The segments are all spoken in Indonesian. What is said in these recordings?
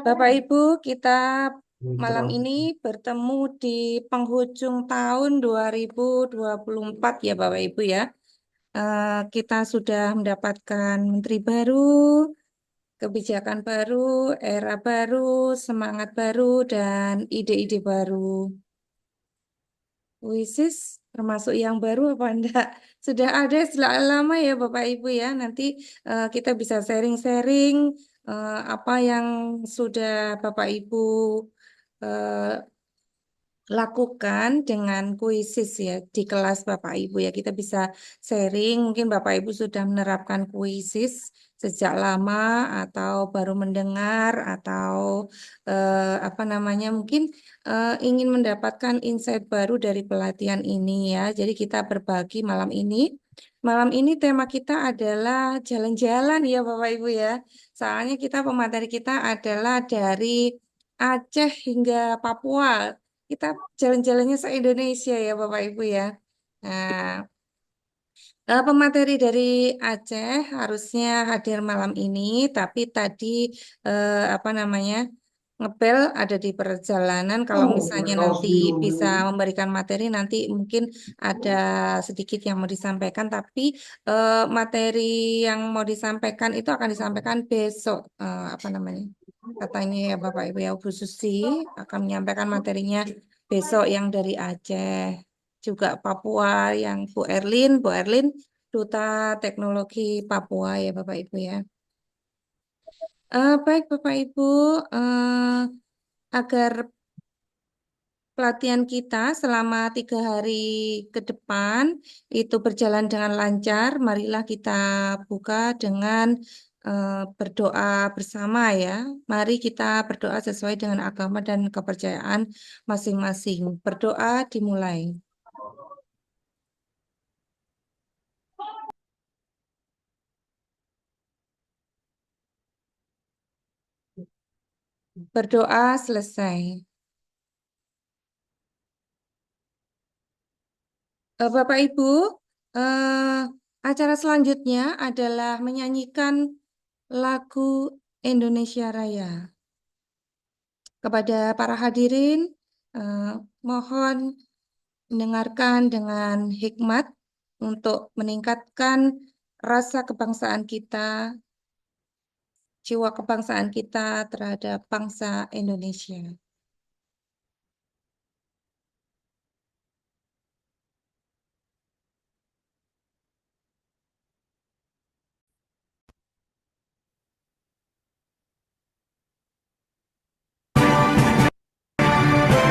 Bapak Ibu, kita malam ini bertemu di penghujung tahun 2024 ya Bapak Ibu ya. Kita sudah mendapatkan menteri baru, kebijakan baru, era baru, semangat baru, dan ide-ide baru. Wisis termasuk yang baru apa enggak? Sudah ada sejak lama ya Bapak Ibu ya. Nanti kita bisa sharing-sharing apa yang sudah Bapak Ibu eh, lakukan dengan kuisis ya di kelas Bapak Ibu ya. Kita bisa sharing, mungkin Bapak Ibu sudah menerapkan kuisis sejak lama atau baru mendengar atau apa namanya mungkin ingin mendapatkan insight baru dari pelatihan ini ya. Jadi kita berbagi malam ini. Malam ini tema kita adalah jalan-jalan ya Bapak Ibu ya. Soalnya kita pemateri kita adalah dari Aceh hingga Papua. Kita jalan-jalannya se-Indonesia ya Bapak Ibu ya. Nah, pemateri dari Aceh harusnya hadir malam ini, tapi tadi apa namanya ngepel ada di perjalanan. Kalau misalnya nanti bisa memberikan materi, nanti mungkin ada sedikit yang mau disampaikan, tapi materi yang mau disampaikan itu akan disampaikan besok. Apa namanya? Katanya ya Bapak Ibu ya, Bu Susi akan menyampaikan materinya besok yang dari Aceh juga Papua yang Bu Erlin Duta Teknologi Papua ya Bapak Ibu ya. Baik Bapak Ibu, agar pelatihan kita selama 3 hari ke depan itu berjalan dengan lancar, marilah kita buka dengan berdoa bersama ya. Mari kita berdoa sesuai dengan agama dan kepercayaan masing-masing. Berdoa dimulai. Berdoa selesai. Bapak Ibu, eh, acara selanjutnya adalah menyanyikan lagu Indonesia Raya. Kepada para hadirin, eh, mohon mendengarkan dengan hikmat untuk meningkatkan rasa kebangsaan kita, jiwa kebangsaan kita terhadap bangsa Indonesia.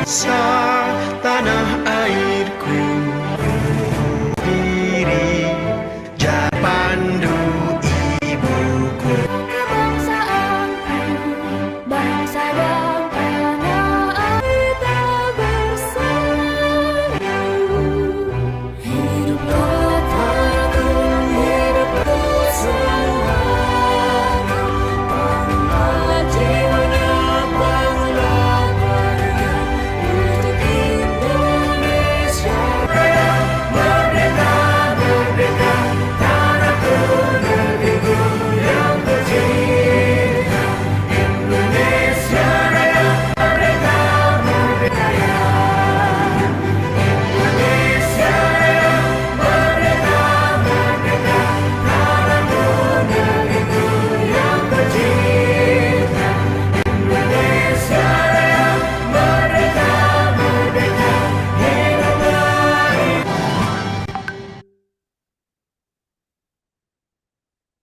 Sa tanah airku diri Japandu ibuku Kebangsaanku, bangsa dan tanah air tak bersatu. Hidup kataku, hidup persatuan. Bangunlah jiwanya, bangunlah mereka untuk Indonesia. Merdeka, merdeka, tanahku, negeriku yang tercinta. Indonesia Raya, merdeka, merdeka ya. Indonesia Raya, merdeka, merdeka, tanahku, negeriku yang tercinta. Indonesia Raya, merdeka, merdeka, hiduplah.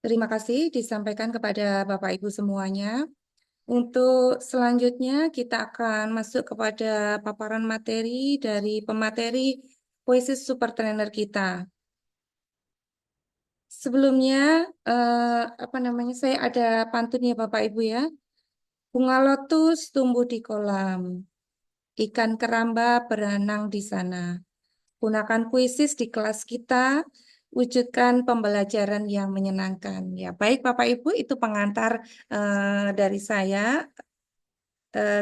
Terima kasih disampaikan kepada Bapak Ibu semuanya. Untuk selanjutnya kita akan masuk kepada paparan materi dari pemateri Voices Super Trainer kita. Sebelumnya, apa namanya? Saya ada pantun ya Bapak Ibu ya. Bunga lotus tumbuh di kolam, ikan keramba berenang di sana. Gunakan kuisis di kelas kita, wujudkan pembelajaran yang menyenangkan. Ya, baik Bapak Ibu, itu pengantar dari saya.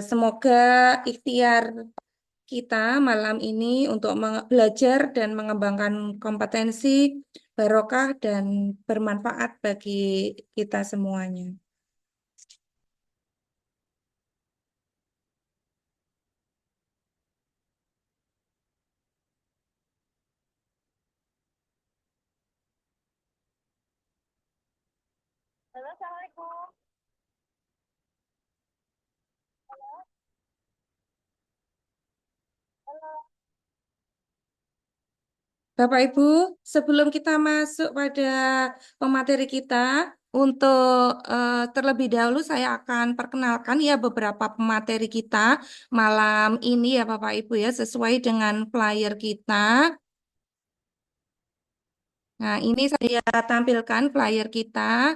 Semoga ikhtiar kita malam ini untuk belajar dan mengembangkan kompetensi barokah dan bermanfaat bagi kita semuanya. Halo, Assalamualaikum. Bapak Ibu, sebelum kita masuk pada pemateri kita, untuk terlebih dahulu saya akan perkenalkan ya beberapa pemateri kita malam ini ya Bapak Ibu ya, sesuai dengan flyer kita. Nah, ini saya tampilkan flyer kita.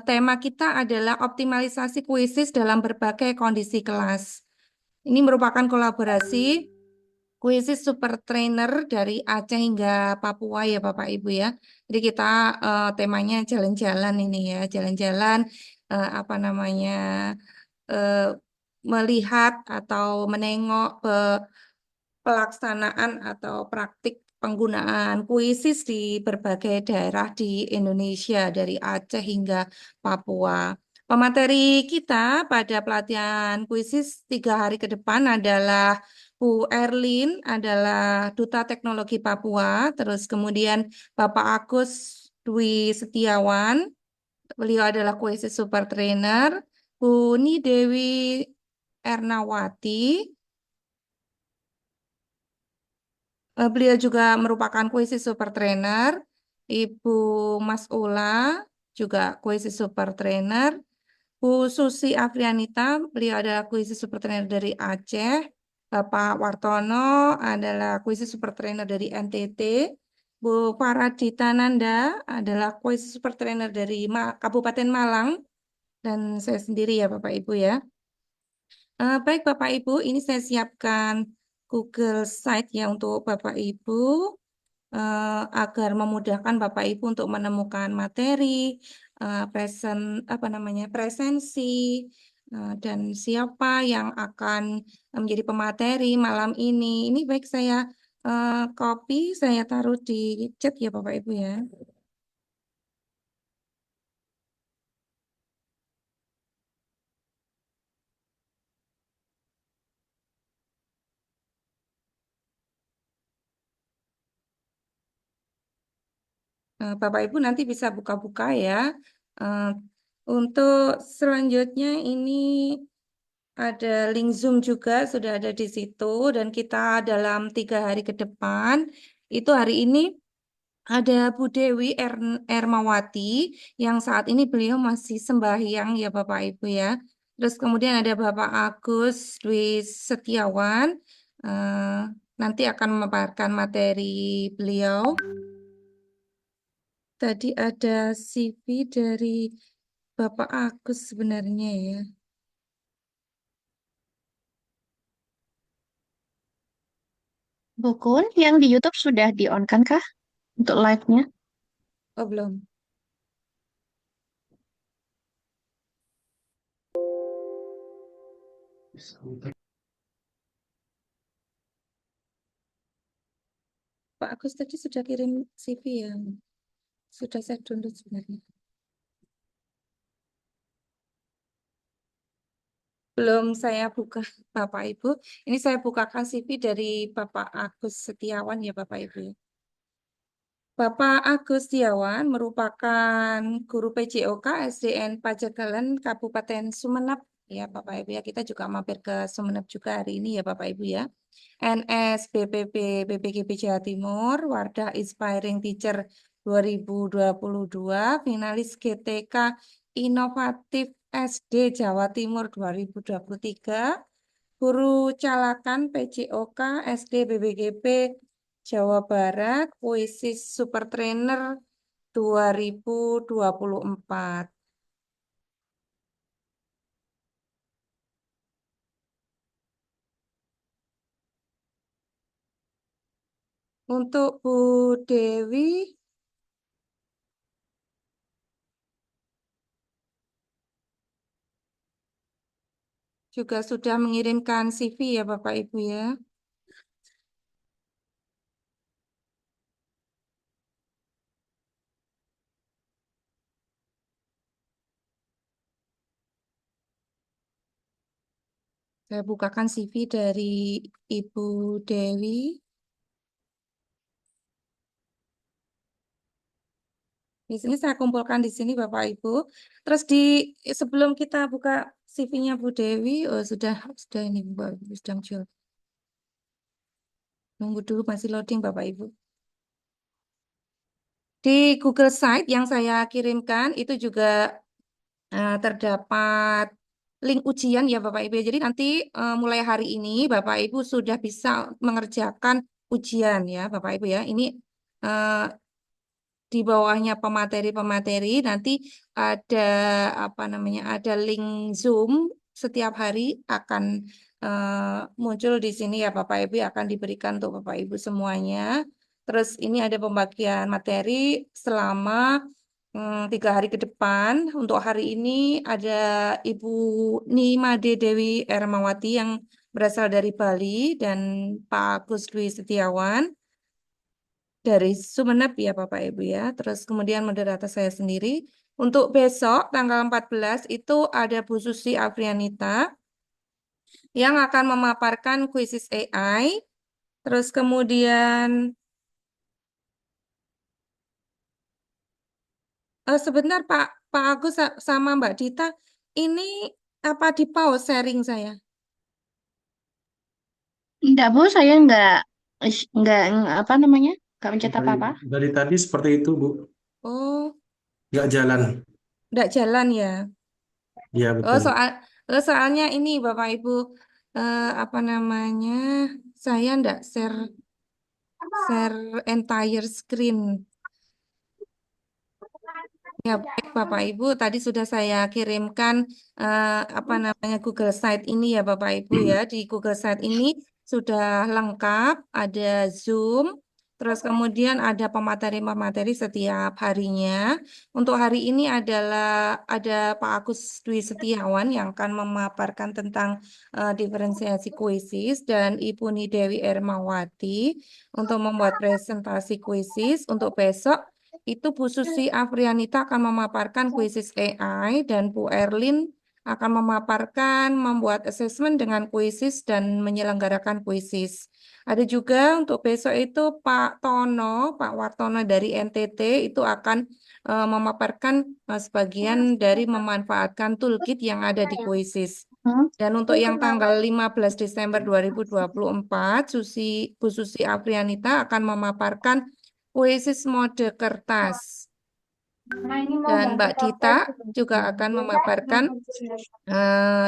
Tema kita adalah optimalisasi kuisis dalam berbagai kondisi kelas. Ini merupakan kolaborasi kuisis super trainer dari Aceh hingga Papua ya Bapak Ibu ya. Jadi kita temanya jalan-jalan ini ya, jalan-jalan apa namanya eh, melihat atau menengok pelaksanaan atau praktik penggunaan puisis di berbagai daerah di Indonesia dari Aceh hingga Papua. Pemateri kita pada pelatihan puisis 3 hari ke depan adalah Bu Erlin adalah Duta Teknologi Papua, terus kemudian Bapak Agus Dwi Setiawan, beliau adalah puisis super trainer, Bu Nidewi Ernawati, beliau juga merupakan kuisi super trainer. Ibu Mas Ula juga kuisi super trainer. Bu Susi Afrianita, beliau adalah kuisi super trainer dari Aceh. Bapak Wartono adalah kuisi super trainer dari NTT. Bu Paradita Nanda adalah kuisi super trainer dari Kabupaten Malang. Dan saya sendiri ya Bapak Ibu ya. Baik Bapak Ibu, ini saya siapkan Google Site ya untuk Bapak Ibu agar memudahkan Bapak Ibu untuk menemukan materi, apa namanya presensi, dan siapa yang akan menjadi pemateri malam ini. Ini baik saya copy, saya taruh di chat ya Bapak Ibu ya. Bapak Ibu nanti bisa buka-buka ya. Eh, untuk selanjutnya ini ada link Zoom juga sudah ada di situ dan kita dalam 3 hari ke depan itu hari ini ada Bu Dewi Ermawati yang saat ini beliau masih sembahyang ya Bapak Ibu ya. Terus kemudian ada Bapak Agus Dwi Setiawan eh, nanti akan memaparkan materi beliau. Tadi ada CV dari Bapak Agus sebenarnya ya. Bukun yang di YouTube sudah di-on kan kah untuk live-nya? Oh belum. Pak Agus tadi sudah kirim CV ya. Sudah saya download sebenarnya. Belum saya buka Bapak Ibu. Ini saya bukakan CV dari Bapak Agus Setiawan ya Bapak Ibu. Bapak Agus Setiawan merupakan guru PJOK SDN Pajagalan Kabupaten Sumeneb ya Bapak Ibu ya. Kita juga mampir ke Sumeneb juga hari ini ya Bapak Ibu ya. NS BPP BPGB Jawa Timur, Wardah Inspiring Teacher 2022, finalis GTK Inovatif SD Jawa Timur 2023, guru calakan PJOK SD BBGP Jawa Barat, puisis Super Trainer 2024. Untuk Bu Dewi juga sudah mengirimkan CV ya Bapak Ibu ya. Saya bukakan CV dari Ibu Dewi. Di sini saya kumpulkan di sini Bapak Ibu. Terus di sebelum kita buka CV-nya Bu Dewi, oh sudah ini Bapak Ibu sudah muncul. Nunggu dulu masih loading Bapak Ibu. Di Google Site yang saya kirimkan itu juga terdapat link ujian ya Bapak Ibu. Jadi nanti mulai hari ini Bapak Ibu sudah bisa mengerjakan ujian ya Bapak Ibu ya. Ini eh, di bawahnya pemateri-pemateri nanti ada apa namanya ada link Zoom setiap hari akan muncul di sini ya Bapak Ibu akan diberikan untuk Bapak Ibu semuanya. Terus ini ada pembagian materi selama 3 hari ke depan. Untuk hari ini ada Ibu Nimade Dewi Ermawati yang berasal dari Bali dan Pak Agus Dwi Setiawan dari Sumeneb ya Bapak Ibu ya. Terus kemudian moderator saya sendiri. Untuk besok tanggal 14 itu ada Bu Susi Afrianita yang akan memaparkan kuisis AI. Terus kemudian sebentar Pak Agus sama Mbak Dita ini apa di pause sharing saya? Enggak, Bu, saya enggak apa namanya? Enggak mencet Dari, apa-apa. dari tadi seperti itu, Bu. Oh, Nggak jalan. enggak jalan ya. Iya, Oh, betul. soalnya ini Bapak Ibu apa namanya? Saya enggak share entire screen. Ya, baik Bapak Ibu, tadi sudah saya kirimkan apa namanya Google Site ini ya Bapak Ibu ya. Di Google Site ini sudah lengkap, ada Zoom, terus kemudian ada pemateri-pemateri setiap harinya. Untuk hari ini ada Pak Agus Dwi Setiawan yang akan memaparkan tentang diferensiasi kuisis dan Ibu Nidewi Ermawati untuk membuat presentasi kuisis untuk besok itu Bu Susi Afrianita akan memaparkan kuisis AI dan Bu Erlin akan memaparkan membuat asesmen dengan kuisis dan menyelenggarakan kuisis. Ada juga untuk besok itu Pak Wartono dari NTT itu akan memaparkan sebagian dari memanfaatkan toolkit yang ada di kuisis. Hmm? Dan untuk yang tanggal 15 Desember 2024, Bu Susi Afrianita akan memaparkan puisis mode kertas. Nah, ini mau Dan ganti Mbak Dita toples. juga akan Enggak, memaparkan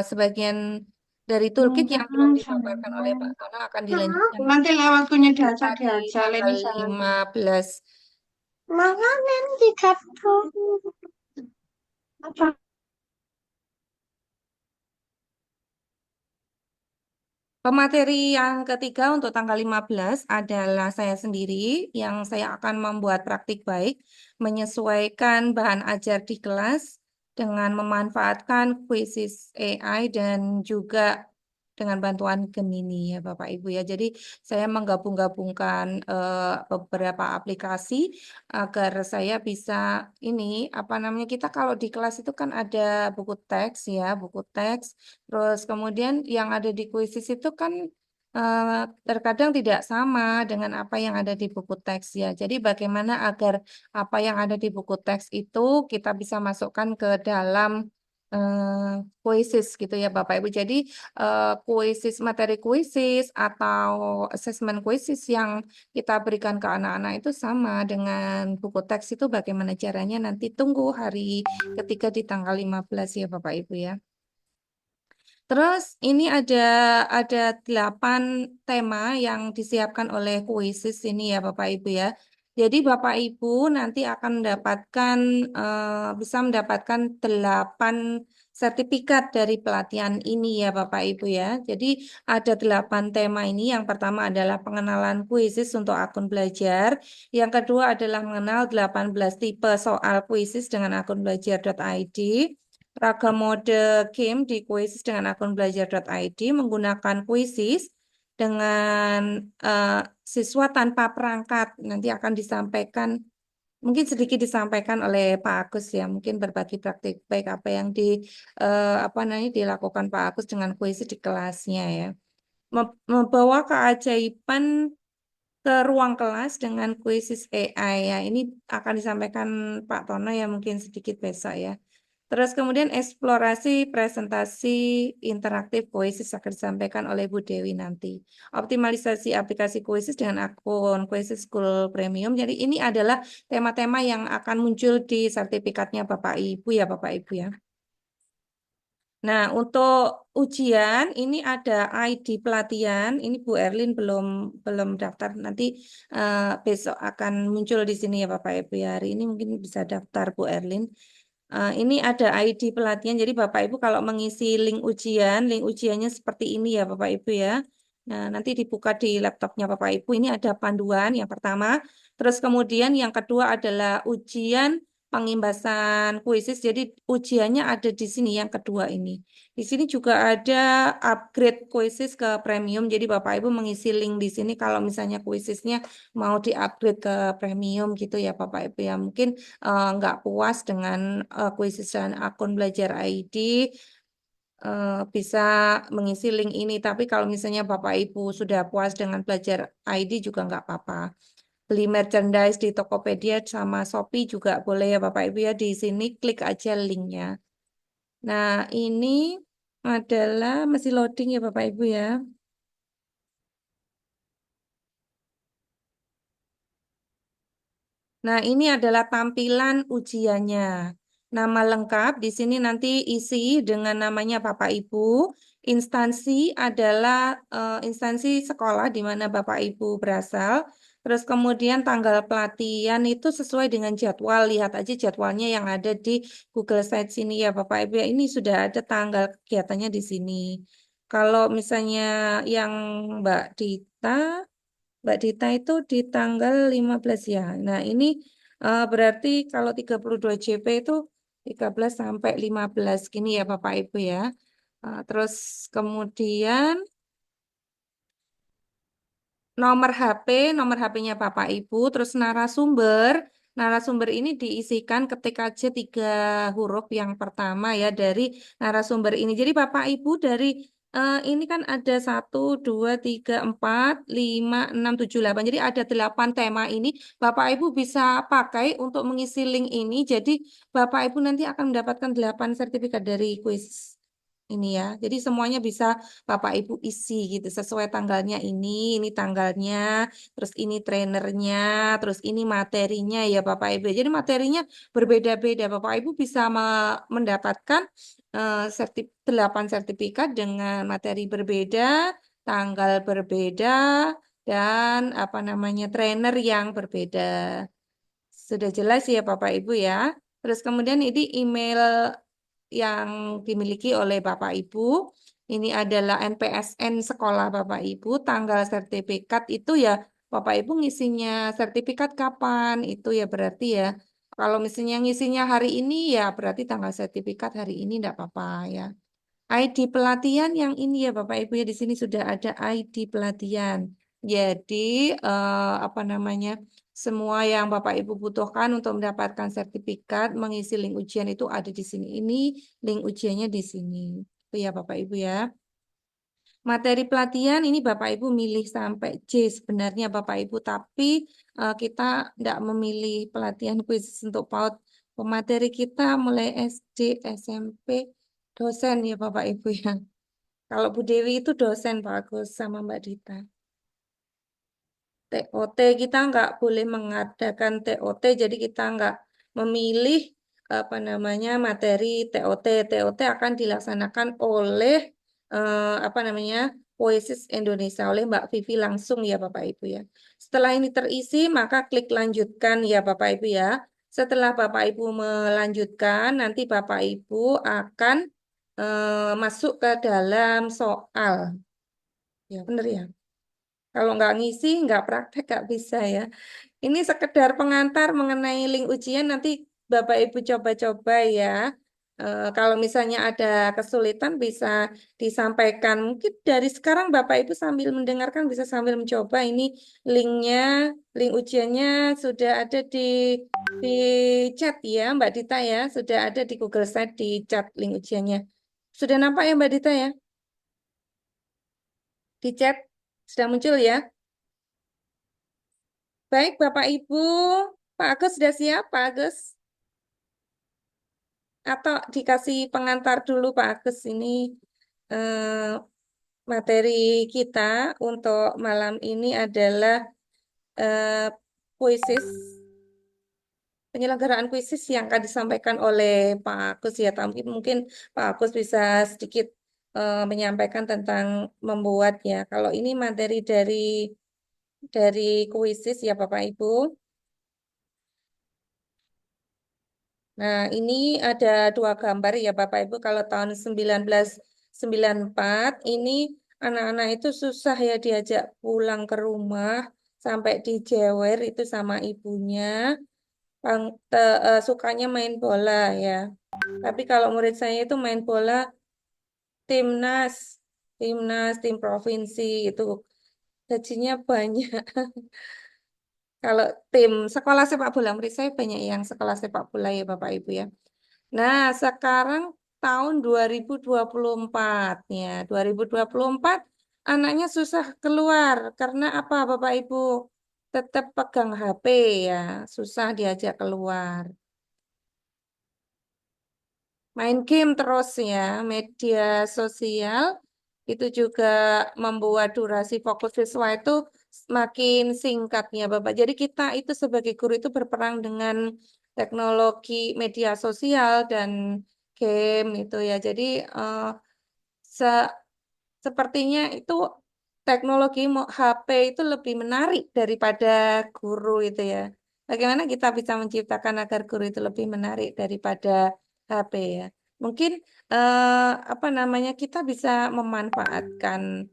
sebagian dari toolkit yang belum dipaparkan oleh Pak Tono akan dilanjutkan nanti lewat waktunya Dita di diajak tanggal ini sana. 15. Makanan di kartu. Apa? Pemateri yang ketiga untuk tanggal 15 adalah saya sendiri yang saya akan membuat praktik baik menyesuaikan bahan ajar di kelas dengan memanfaatkan quizzes AI dan juga dengan bantuan Gemini ya Bapak Ibu ya. Jadi saya menggabung-gabungkan beberapa aplikasi agar saya bisa ini apa namanya kita kalau di kelas itu kan ada buku teks ya, buku teks. Terus kemudian yang ada di kuisis itu kan terkadang tidak sama dengan apa yang ada di buku teks ya. Jadi bagaimana agar apa yang ada di buku teks itu kita bisa masukkan ke dalam kuisis gitu ya Bapak Ibu. Jadi kuisis materi kuisis atau asesmen kuisis yang kita berikan ke anak-anak itu sama dengan buku teks itu bagaimana caranya nanti tunggu hari ketiga di tanggal 15 ya Bapak Ibu ya. Terus ini ada 8 tema yang disiapkan oleh kuisis ini ya Bapak Ibu ya. Jadi Bapak Ibu nanti akan mendapatkan bisa mendapatkan 8 sertifikat dari pelatihan ini ya Bapak Ibu ya. Jadi ada 8 tema ini. Yang pertama adalah pengenalan kuisis untuk akun belajar. Yang kedua adalah mengenal 18 tipe soal kuisis dengan akun belajar.id. Ragam mode game di Quizzes dengan akun belajar.id menggunakan Quizzes dengan siswa tanpa perangkat. Nanti akan disampaikan, mungkin sedikit disampaikan oleh Pak Agus ya, mungkin berbagi praktik baik apa yang apa namanya dilakukan Pak Agus dengan Quizzes di kelasnya ya. Membawa keajaiban ke ruang kelas dengan kuisis AI ya. Ini akan disampaikan Pak Tono ya mungkin sedikit besok ya. Terus kemudian eksplorasi presentasi interaktif kuisis akan disampaikan oleh Bu Dewi nanti. Optimalisasi aplikasi kuisis dengan akun kuisis School Premium. Jadi ini adalah tema-tema yang akan muncul di sertifikatnya Bapak Ibu ya Bapak Ibu ya. Nah, untuk ujian ini ada ID pelatihan. Ini Bu Erlin belum belum daftar. Nanti besok akan muncul di sini ya Bapak Ibu ya. Hari ini mungkin bisa daftar Bu Erlin. Ini ada ID pelatihan. Jadi Bapak Ibu kalau mengisi link ujiannya seperti ini ya Bapak Ibu ya. Nah, nanti dibuka di laptopnya Bapak Ibu. Ini ada panduan yang pertama. Terus kemudian yang kedua adalah ujian pengimbasan kuisis. Jadi ujiannya ada di sini yang kedua ini. Di sini juga ada upgrade kuisis ke premium. Jadi Bapak Ibu mengisi link di sini kalau misalnya kuisisnya mau di-upgrade ke premium gitu ya Bapak Ibu ya. Mungkin nggak puas dengan kuisis dan akun belajar ID bisa mengisi link ini. Tapi kalau misalnya Bapak Ibu sudah puas dengan belajar ID juga nggak apa-apa. Beli merchandise di Tokopedia sama Shopee juga boleh ya Bapak Ibu ya. Di sini klik aja linknya. Nah ini adalah masih loading ya Bapak Ibu ya. Nah, ini adalah tampilan ujiannya. Nama lengkap di sini nanti isi dengan namanya Bapak Ibu. Instansi adalah instansi sekolah di mana Bapak Ibu berasal. Terus kemudian tanggal pelatihan itu sesuai dengan jadwal. Lihat aja jadwalnya yang ada di Google Site sini ya Bapak Ibu. Ya, ini sudah ada tanggal kegiatannya di sini. Kalau misalnya yang Mbak Dita Mbak Dita itu di tanggal 15 ya. Nah, ini berarti kalau 32 JP itu 13 sampai 15 gini ya Bapak Ibu ya. Terus kemudian nomor HP, nomor HP-nya Bapak Ibu, terus narasumber. Narasumber ini diisikan ketik aja 3 huruf yang pertama ya dari narasumber ini. Jadi Bapak Ibu dari ini kan ada 1, 2, 3, 4, 5, 6, 7, 8. Jadi ada 8 tema ini. Bapak Ibu bisa pakai untuk mengisi link ini. Jadi Bapak Ibu nanti akan mendapatkan 8 sertifikat dari kuis ini ya. Jadi semuanya bisa Bapak Ibu isi gitu sesuai tanggalnya ini tanggalnya, terus ini trainernya, terus ini materinya ya Bapak Ibu. Jadi materinya berbeda-beda. Bapak Ibu bisa mendapatkan 8 sertifikat dengan materi berbeda, tanggal berbeda, dan apa namanya trainer yang berbeda. Sudah jelas ya Bapak Ibu ya. Terus kemudian ini email yang dimiliki oleh Bapak Ibu. Ini adalah NPSN sekolah Bapak Ibu. Tanggal sertifikat itu ya Bapak Ibu ngisinya sertifikat kapan? Itu ya berarti ya. Kalau misalnya ngisinya hari ini ya berarti tanggal sertifikat hari ini enggak apa-apa ya. ID pelatihan yang ini ya Bapak Ibu ya di sini sudah ada ID pelatihan. Jadi apa namanya semua yang Bapak Ibu butuhkan untuk mendapatkan sertifikat mengisi link ujian itu ada di sini. Ini link ujiannya di sini. Itu ya Bapak Ibu ya. Materi pelatihan ini Bapak Ibu milih sampai C sebenarnya Bapak Ibu, tapi kita tidak memilih pelatihan khusus untuk PAUD. Pemateri kita mulai SD, SMP, dosen ya Bapak Ibu ya. Kalau Bu Dewi itu dosen bagus sama Mbak Dita. TOT kita nggak boleh mengadakan TOT, jadi kita nggak memilih apa namanya materi TOT. TOT akan dilaksanakan oleh apa namanya Oasis Indonesia oleh Mbak Vivi langsung ya Bapak Ibu ya. Setelah ini terisi maka klik lanjutkan ya Bapak Ibu ya. Setelah Bapak Ibu melanjutkan nanti Bapak Ibu akan masuk ke dalam soal. Ya benar ya. Kalau nggak ngisi, nggak praktek, nggak bisa ya. Ini sekedar pengantar mengenai link ujian, nanti Bapak Ibu coba-coba ya. Kalau misalnya ada kesulitan bisa disampaikan. Mungkin dari sekarang Bapak Ibu sambil mendengarkan bisa sambil mencoba. Ini linknya, link ujiannya sudah ada di chat ya Mbak Dita ya. Sudah ada di Google Site di chat link ujiannya. Sudah nampak ya Mbak Dita ya? Di chat sudah muncul ya? Baik, Bapak Ibu. Pak Agus sudah siap, Pak Agus? Atau dikasih pengantar dulu, Pak Agus? Ini eh, materi kita untuk malam ini adalah eh, kuisis, penyelenggaraan kuisis yang akan disampaikan oleh Pak Agus ya. Tapi mungkin Pak Agus bisa sedikit menyampaikan tentang membuatnya. Kalau ini materi dari kuisis ya, Bapak Ibu. Nah, ini ada dua gambar ya Bapak Ibu. Kalau tahun 1994 ini anak-anak itu susah ya diajak pulang ke rumah sampai dijewer itu sama ibunya. Sukanya main bola ya. Tapi kalau murid saya itu main bola timnas, tim provinsi itu gajinya banyak. Kalau tim sekolah sepak bola murid saya banyak yang sekolah sepak bola ya Bapak Ibu ya. Nah, sekarang tahun 2024 ya. 2024 anaknya susah keluar karena apa Bapak Ibu? Tetap pegang HP ya, susah diajak keluar. Main game terus ya, media sosial itu juga membuat durasi fokus siswa itu semakin singkat ya Bapak. Jadi kita itu sebagai guru itu berperang dengan teknologi media sosial dan game itu ya. Jadi se- sepertinya itu teknologi HP itu lebih menarik daripada guru itu ya. Bagaimana kita bisa menciptakan agar guru itu lebih menarik daripada HP ya? Mungkin apa namanya kita bisa memanfaatkan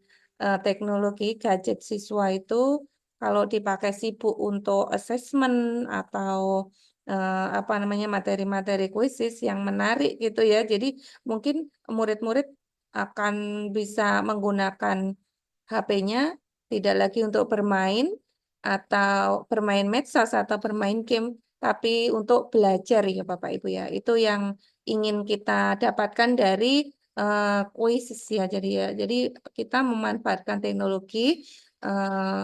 teknologi gadget siswa itu kalau dipakai sibuk untuk assessment atau apa namanya materi-materi kuisis yang menarik gitu ya. Jadi mungkin murid-murid akan bisa menggunakan HP-nya tidak lagi untuk bermain atau bermain medsos atau bermain game, tapi untuk belajar ya Bapak Ibu ya. Itu yang ingin kita dapatkan dari kuis ya. Jadi kita memanfaatkan teknologi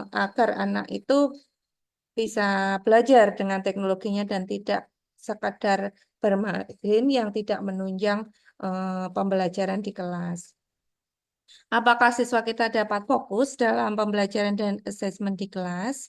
agar anak itu bisa belajar dengan teknologinya dan tidak sekadar bermain yang tidak menunjang pembelajaran di kelas. Apakah siswa kita dapat fokus dalam pembelajaran dan asesmen di kelas?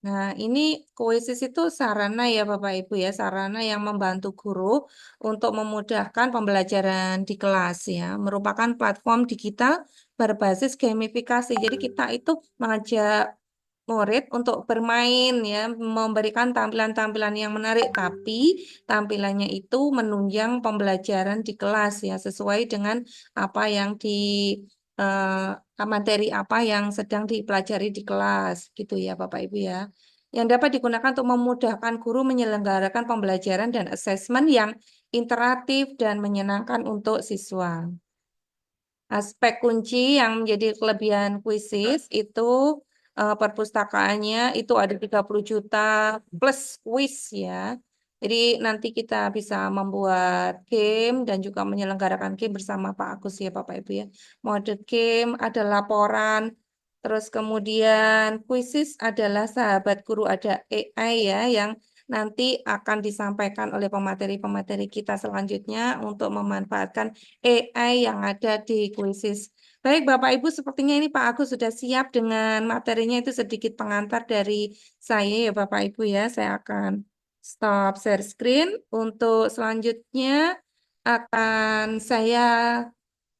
Nah, ini Koesis itu sarana ya Bapak Ibu ya, sarana yang membantu guru untuk memudahkan pembelajaran di kelas ya, merupakan platform digital berbasis gamifikasi. Jadi kita itu mengajak murid untuk bermain ya, memberikan tampilan-tampilan yang menarik, tapi tampilannya itu menunjang pembelajaran di kelas ya, sesuai dengan apa yang materi apa yang sedang dipelajari di kelas gitu ya Bapak Ibu ya. Yang dapat digunakan untuk memudahkan guru menyelenggarakan pembelajaran dan asesmen yang interaktif dan menyenangkan untuk siswa. Aspek kunci yang menjadi kelebihan kuisis itu perpustakaannya itu ada 30 juta plus kuis ya. Jadi nanti kita bisa membuat game dan juga menyelenggarakan game bersama Pak Agus ya Bapak Ibu ya. Mode game ada laporan, terus kemudian kuisis adalah sahabat guru, ada AI ya yang nanti akan disampaikan oleh pemateri-pemateri kita selanjutnya untuk memanfaatkan AI yang ada di kuisis. Baik, Bapak Ibu, sepertinya ini Pak Agus sudah siap dengan materinya itu sedikit pengantar dari saya ya Bapak Ibu ya. Saya akan stop share screen. Untuk selanjutnya akan saya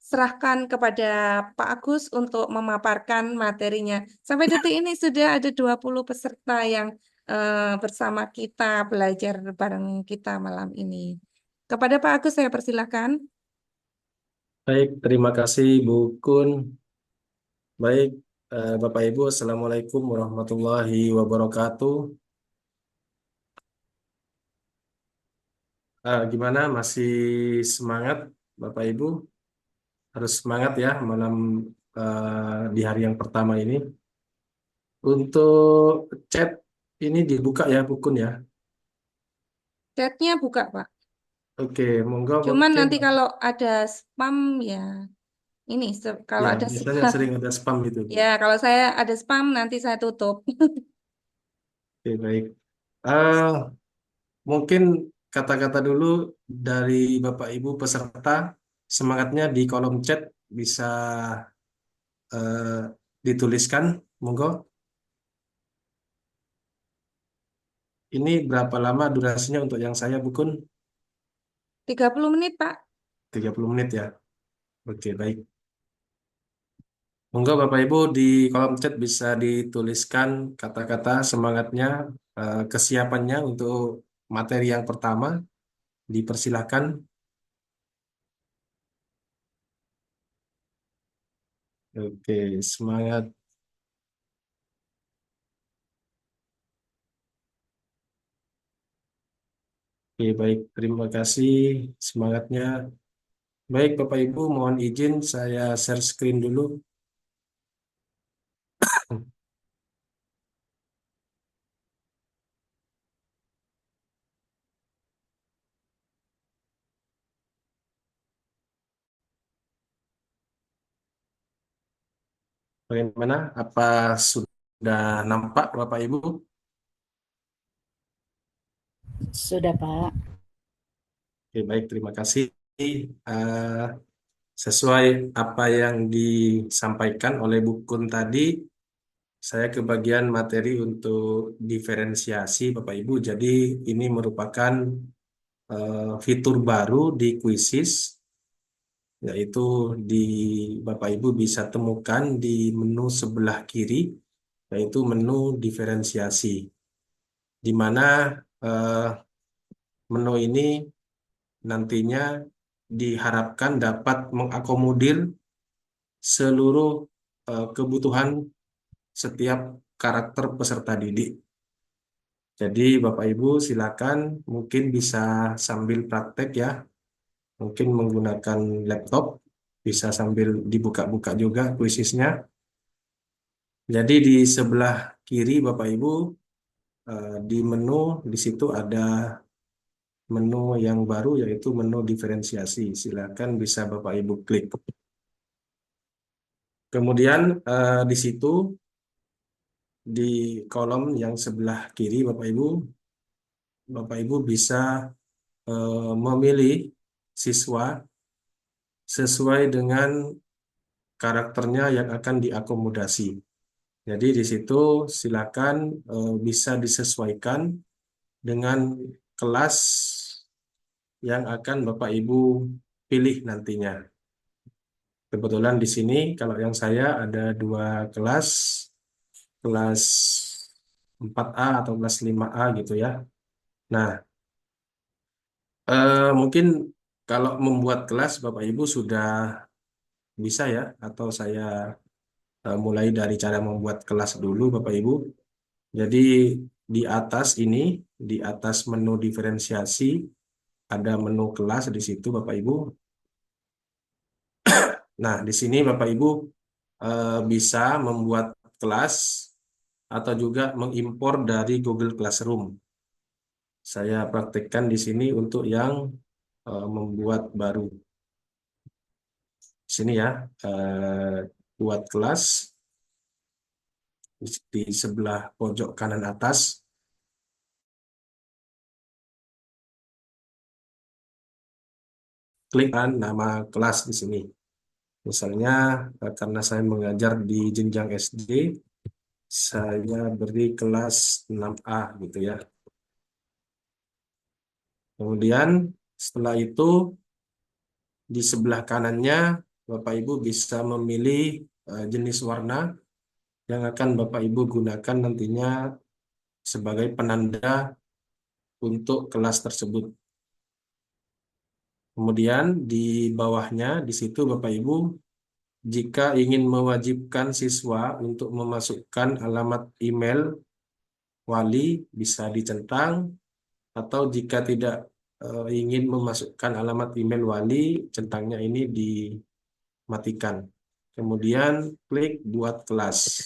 serahkan kepada Pak Agus untuk memaparkan materinya. Sampai detik ini sudah ada 20 peserta yang bersama kita belajar bareng kita malam ini. Kepada Pak Agus saya persilahkan. Baik, terima kasih Bu Kun. Baik, Bapak Ibu, Assalamualaikum warahmatullahi wabarakatuh. Gimana? Masih semangat, Bapak Ibu? Harus semangat ya malam di hari yang pertama ini. Untuk chat ini dibuka ya, Bu Kun ya. Chatnya buka, Pak. Oke, monggo Cuman mungkin nanti kalau ada spam ya ini kalau ya ada biasanya spam sering ada spam gitu, Bu. ya kalau saya ada spam nanti saya tutup. Oke, baik. Eh, Mungkin kata-kata dulu dari Bapak Ibu peserta, semangatnya di kolom chat bisa eh, dituliskan, monggo. Ini berapa lama durasinya untuk yang saya, Bukun? 30 menit, Pak. 30 menit ya. Oke, baik. Monggo Bapak Ibu di kolom chat bisa dituliskan kata-kata semangatnya, kesiapannya untuk materi yang pertama. Dipersilahkan. Oke, semangat. Oke, baik. Terima kasih semangatnya. Baik, Bapak Ibu, mohon izin saya share screen dulu. Bagaimana? Apa sudah nampak, Bapak Ibu? Sudah, Pak. Oke, baik. Terima kasih. Eh, Sesuai apa yang disampaikan oleh Bu Kun tadi, saya kebagian materi untuk diferensiasi, Bapak Ibu. Jadi ini merupakan fitur baru di Quizzes, yaitu di Bapak Ibu bisa temukan di menu sebelah kiri, yaitu menu diferensiasi, di mana eh, menu ini nantinya diharapkan dapat mengakomodir seluruh kebutuhan setiap karakter peserta didik. Jadi Bapak Ibu silakan mungkin bisa sambil praktek ya, mungkin menggunakan laptop, bisa sambil dibuka-buka juga kuisisnya. Jadi di sebelah kiri Bapak Ibu di menu di situ ada menu yang baru yaitu menu diferensiasi. Silakan bisa Bapak Ibu klik. Kemudian di situ di kolom yang sebelah kiri Bapak Ibu bisa memilih siswa sesuai dengan karakternya yang akan diakomodasi. Jadi di situ silakan bisa disesuaikan dengan kelas yang akan Bapak Ibu pilih nantinya. Kebetulan di sini kalau yang saya ada dua kelas, kelas 4A atau kelas 5A gitu ya. Nah, mungkin kalau membuat kelas Bapak Ibu sudah bisa ya, atau saya mulai dari cara membuat kelas dulu Bapak Ibu. Jadi di atas ini, di atas menu diferensiasi, ada menu kelas di situ Bapak Ibu. Nah, di sini Bapak Ibu bisa membuat kelas atau juga mengimpor dari Google Classroom. Saya praktekkan di sini untuk yang membuat baru. Sini ya, buat kelas di sebelah pojok kanan atas. Klik nama kelas di sini. Misalnya karena saya mengajar di jenjang SD, saya beri kelas 6A gitu ya. Kemudian setelah itu di sebelah kanannya Bapak Ibu bisa memilih jenis warna yang akan Bapak Ibu gunakan nantinya sebagai penanda untuk kelas tersebut. Kemudian di bawahnya di situ Bapak Ibu jika ingin mewajibkan siswa untuk memasukkan alamat email wali bisa dicentang, atau jika tidak ingin memasukkan alamat email wali, centangnya ini dimatikan. Kemudian klik buat kelas.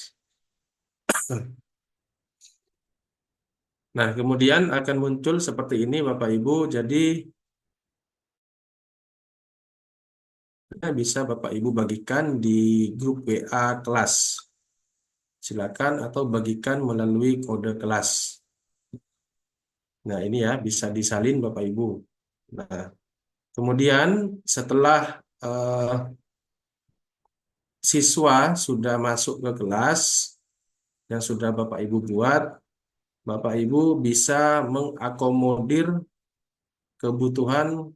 Nah, kemudian akan muncul seperti ini Bapak Ibu. Jadi bisa Bapak Ibu bagikan di grup WA kelas. Silakan atau bagikan melalui kode kelas. Nah, ini ya bisa disalin Bapak Ibu. Nah, kemudian setelah siswa sudah masuk ke kelas yang sudah Bapak Ibu buat, Bapak Ibu bisa mengakomodir kebutuhan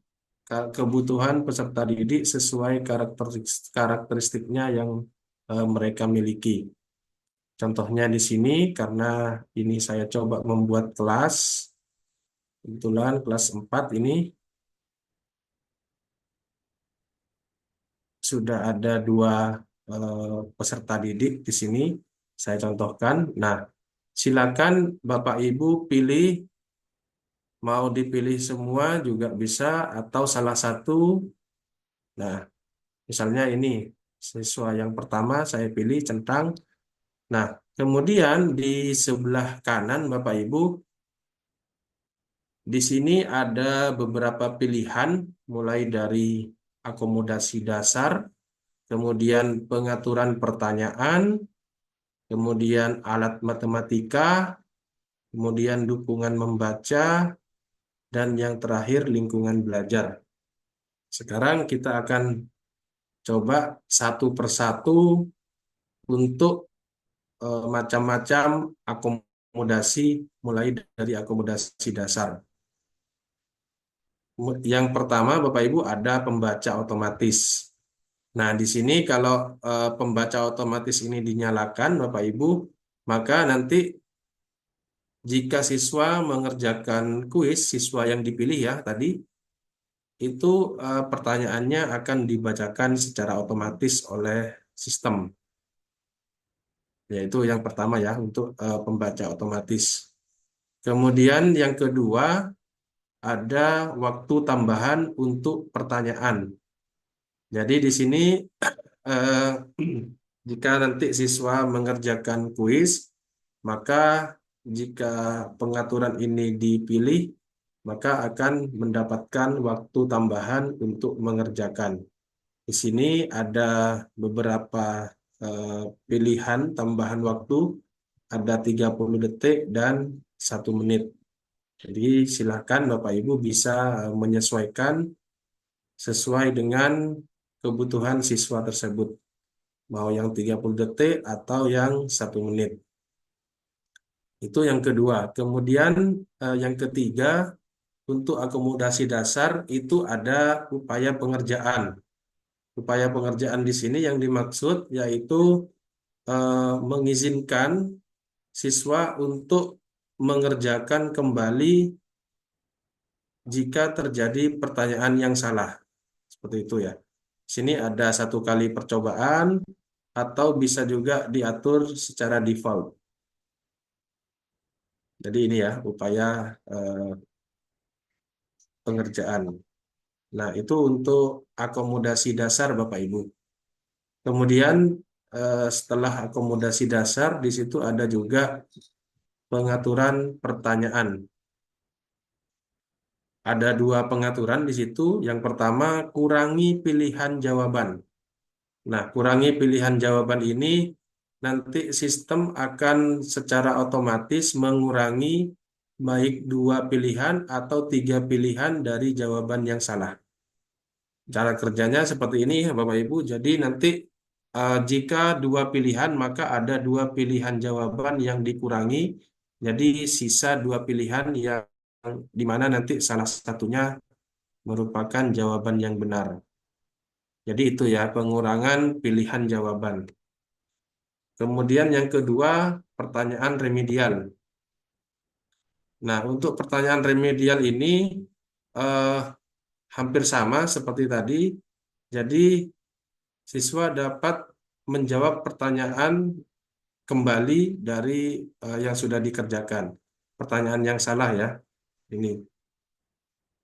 kebutuhan peserta didik sesuai karakteristiknya yang mereka miliki. Contohnya di sini karena ini saya coba membuat kelas, kebetulan kelas 4 ini sudah ada 2 peserta didik di sini. Saya contohkan. Nah, silakan Bapak Ibu pilih, mau dipilih semua juga bisa atau salah satu. Nah, misalnya ini siswa yang pertama saya pilih centang. Nah, kemudian di sebelah kanan Bapak Ibu, di sini ada beberapa pilihan mulai dari akomodasi dasar, kemudian pengaturan pertanyaan, kemudian alat matematika, kemudian dukungan membaca, dan yang terakhir lingkungan belajar. Sekarang kita akan coba satu persatu untuk macam-macam akomodasi mulai dari akomodasi dasar. Yang pertama Bapak Ibu ada pembaca otomatis. Nah, di sini kalau pembaca otomatis ini dinyalakan Bapak Ibu, maka nanti jika siswa mengerjakan kuis, siswa yang dipilih ya tadi, itu pertanyaannya akan dibacakan secara otomatis oleh sistem. Yaitu yang pertama ya untuk pembaca otomatis. Kemudian yang kedua ada waktu tambahan untuk pertanyaan. Jadi di sini eh, jika nanti siswa mengerjakan kuis, maka jika pengaturan ini dipilih, maka akan mendapatkan waktu tambahan untuk mengerjakan. Di sini ada beberapa pilihan tambahan waktu, ada 30 detik dan 1 menit. Jadi silakan Bapak Ibu bisa menyesuaikan sesuai dengan kebutuhan siswa tersebut. Mau yang 30 detik atau yang 1 menit. Itu yang kedua. Kemudian yang ketiga, untuk akomodasi dasar itu ada upaya pengerjaan. Upaya pengerjaan di sini yang dimaksud yaitu mengizinkan siswa untuk mengerjakan kembali jika terjadi pertanyaan yang salah. Seperti itu ya. Sini ada 1 kali percobaan atau bisa juga diatur secara default. Jadi ini ya upaya pengerjaan. Nah, itu untuk akomodasi dasar Bapak Ibu. Kemudian setelah akomodasi dasar di situ ada juga pengaturan pertanyaan. Ada 2 pengaturan di situ. Yang pertama, kurangi pilihan jawaban. Nah, kurangi pilihan jawaban ini nanti sistem akan secara otomatis mengurangi baik 2 pilihan atau 3 pilihan dari jawaban yang salah. Cara kerjanya seperti ini, Bapak Ibu. Jadi nanti jika 2 pilihan, maka ada 2 pilihan jawaban yang dikurangi. Jadi sisa 2 pilihan yang dimana nanti salah satunya merupakan jawaban yang benar. Jadi itu ya pengurangan pilihan jawaban. Kemudian yang kedua, pertanyaan remedial. Nah, untuk pertanyaan remedial ini eh, hampir sama seperti tadi. Jadi siswa dapat menjawab pertanyaan kembali dari yang sudah dikerjakan. Pertanyaan yang salah ya. Ini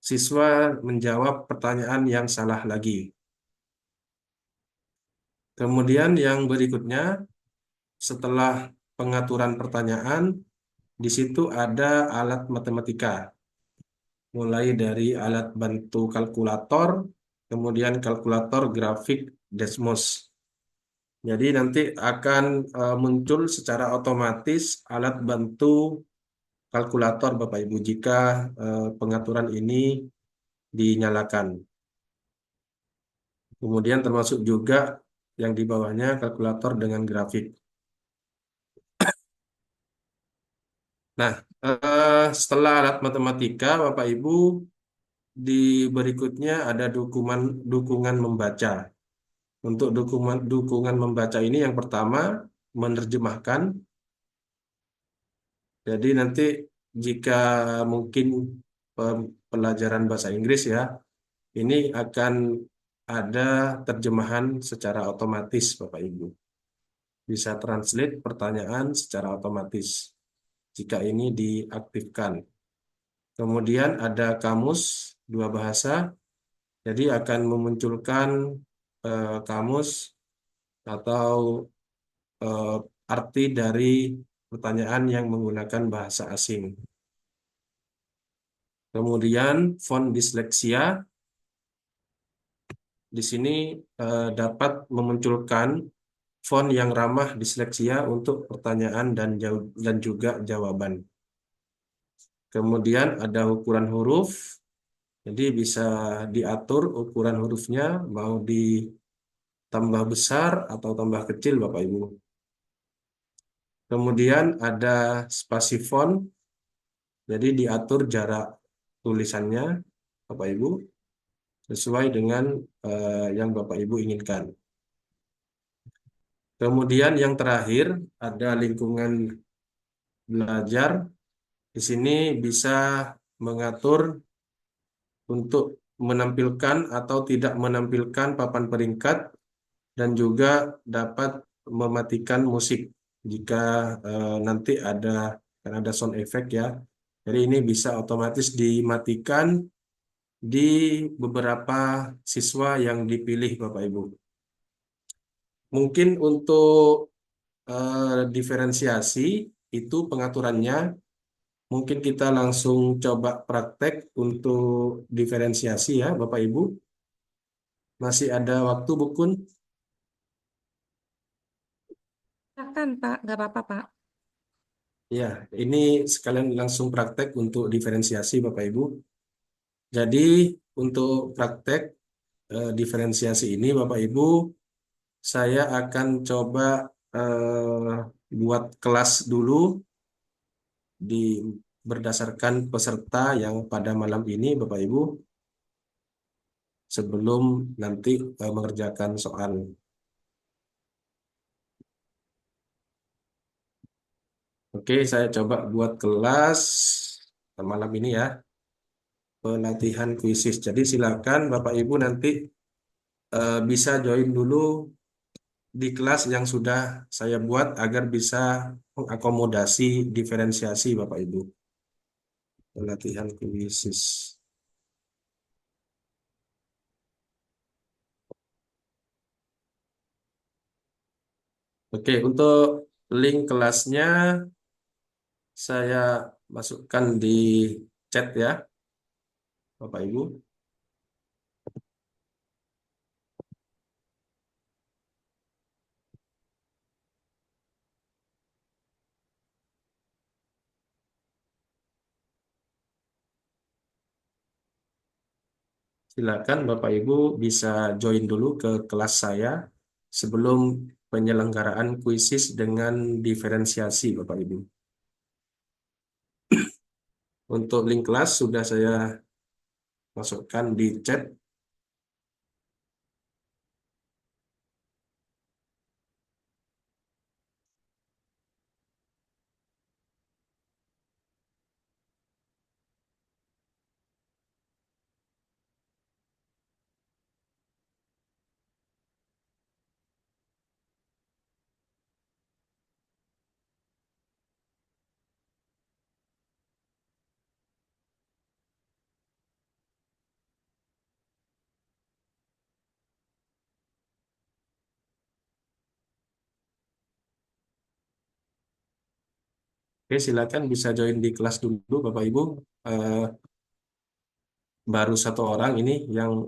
siswa menjawab pertanyaan yang salah lagi. Kemudian yang berikutnya, setelah pengaturan pertanyaan, di situ ada alat matematika. Mulai dari alat bantu kalkulator, kemudian kalkulator grafik Desmos. Jadi nanti akan muncul secara otomatis alat bantu kalkulator Bapak Ibu jika pengaturan ini dinyalakan. Kemudian termasuk juga yang di bawahnya kalkulator dengan grafik. Nah, setelah alat matematika, Bapak Ibu, di berikutnya ada dukungan membaca. Untuk dukungan membaca ini yang pertama menerjemahkan. Jadi nanti jika mungkin pelajaran bahasa Inggris ya, ini akan ada terjemahan secara otomatis Bapak Ibu. Bisa translate pertanyaan secara otomatis jika ini diaktifkan. Kemudian ada kamus dua bahasa, jadi akan memunculkan kamus atau eh, arti dari pertanyaan yang menggunakan bahasa asing. Kemudian font disleksia di sini dapat memunculkan font yang ramah disleksia untuk pertanyaan dan juga jawaban. Kemudian ada ukuran huruf, jadi bisa diatur ukuran hurufnya mau ditambah besar atau tambah kecil Bapak Ibu. Kemudian ada spasi font, jadi diatur jarak tulisannya Bapak Ibu sesuai dengan yang Bapak Ibu inginkan. Kemudian yang terakhir ada lingkungan belajar. Di sini bisa mengatur untuk menampilkan atau tidak menampilkan papan peringkat dan juga dapat mematikan musik jika nanti ada sound effect ya. Jadi ini bisa otomatis dimatikan di beberapa siswa yang dipilih Bapak Ibu. Mungkin untuk diferensiasi itu pengaturannya. Mungkin kita langsung coba praktek untuk diferensiasi ya Bapak Ibu. Masih ada waktu Bukun? Silakan Pak, nggak apa-apa Pak. Ya, ini sekalian langsung praktek untuk diferensiasi Bapak Ibu. Jadi untuk praktek diferensiasi ini Bapak Ibu, saya akan coba buat kelas dulu di berdasarkan peserta yang pada malam ini Bapak Ibu sebelum nanti mengerjakan soal. Oke, saya coba buat kelas malam ini ya, pelatihan kuisis. Jadi silakan Bapak Ibu nanti bisa join dulu di kelas yang sudah saya buat agar bisa mengakomodasi diferensiasi Bapak Ibu. Pelatihan kuisis. Oke, untuk link kelasnya saya masukkan di chat ya, Bapak Ibu. Silakan Bapak Ibu bisa join dulu ke kelas saya sebelum penyelenggaraan kuisis dengan diferensiasi Bapak Ibu. Untuk link kelas sudah saya masukkan di chat. Oke, silakan bisa join di kelas dulu Bapak Ibu. Eh, Baru satu orang ini yang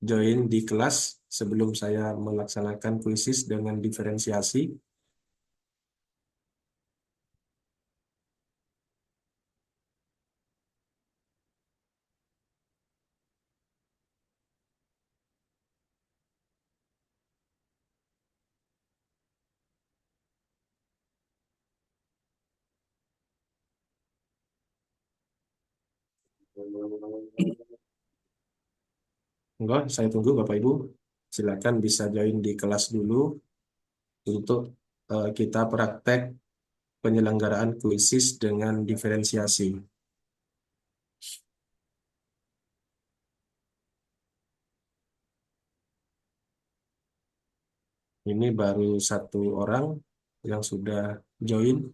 join di kelas sebelum saya melaksanakan kuisis dengan diferensiasi. Enggak, saya tunggu Bapak Ibu. Silakan bisa join di kelas dulu untuk kita praktek penyelenggaraan kuisis dengan diferensiasi. Ini baru satu orang yang sudah join.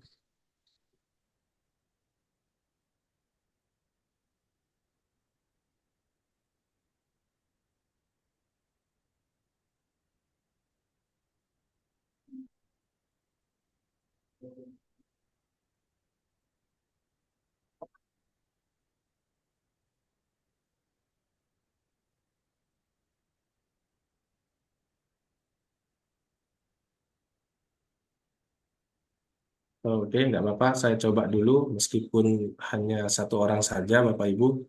Oke, enggak apa-apa. Saya coba dulu, meskipun hanya satu orang saja, Bapak Ibu.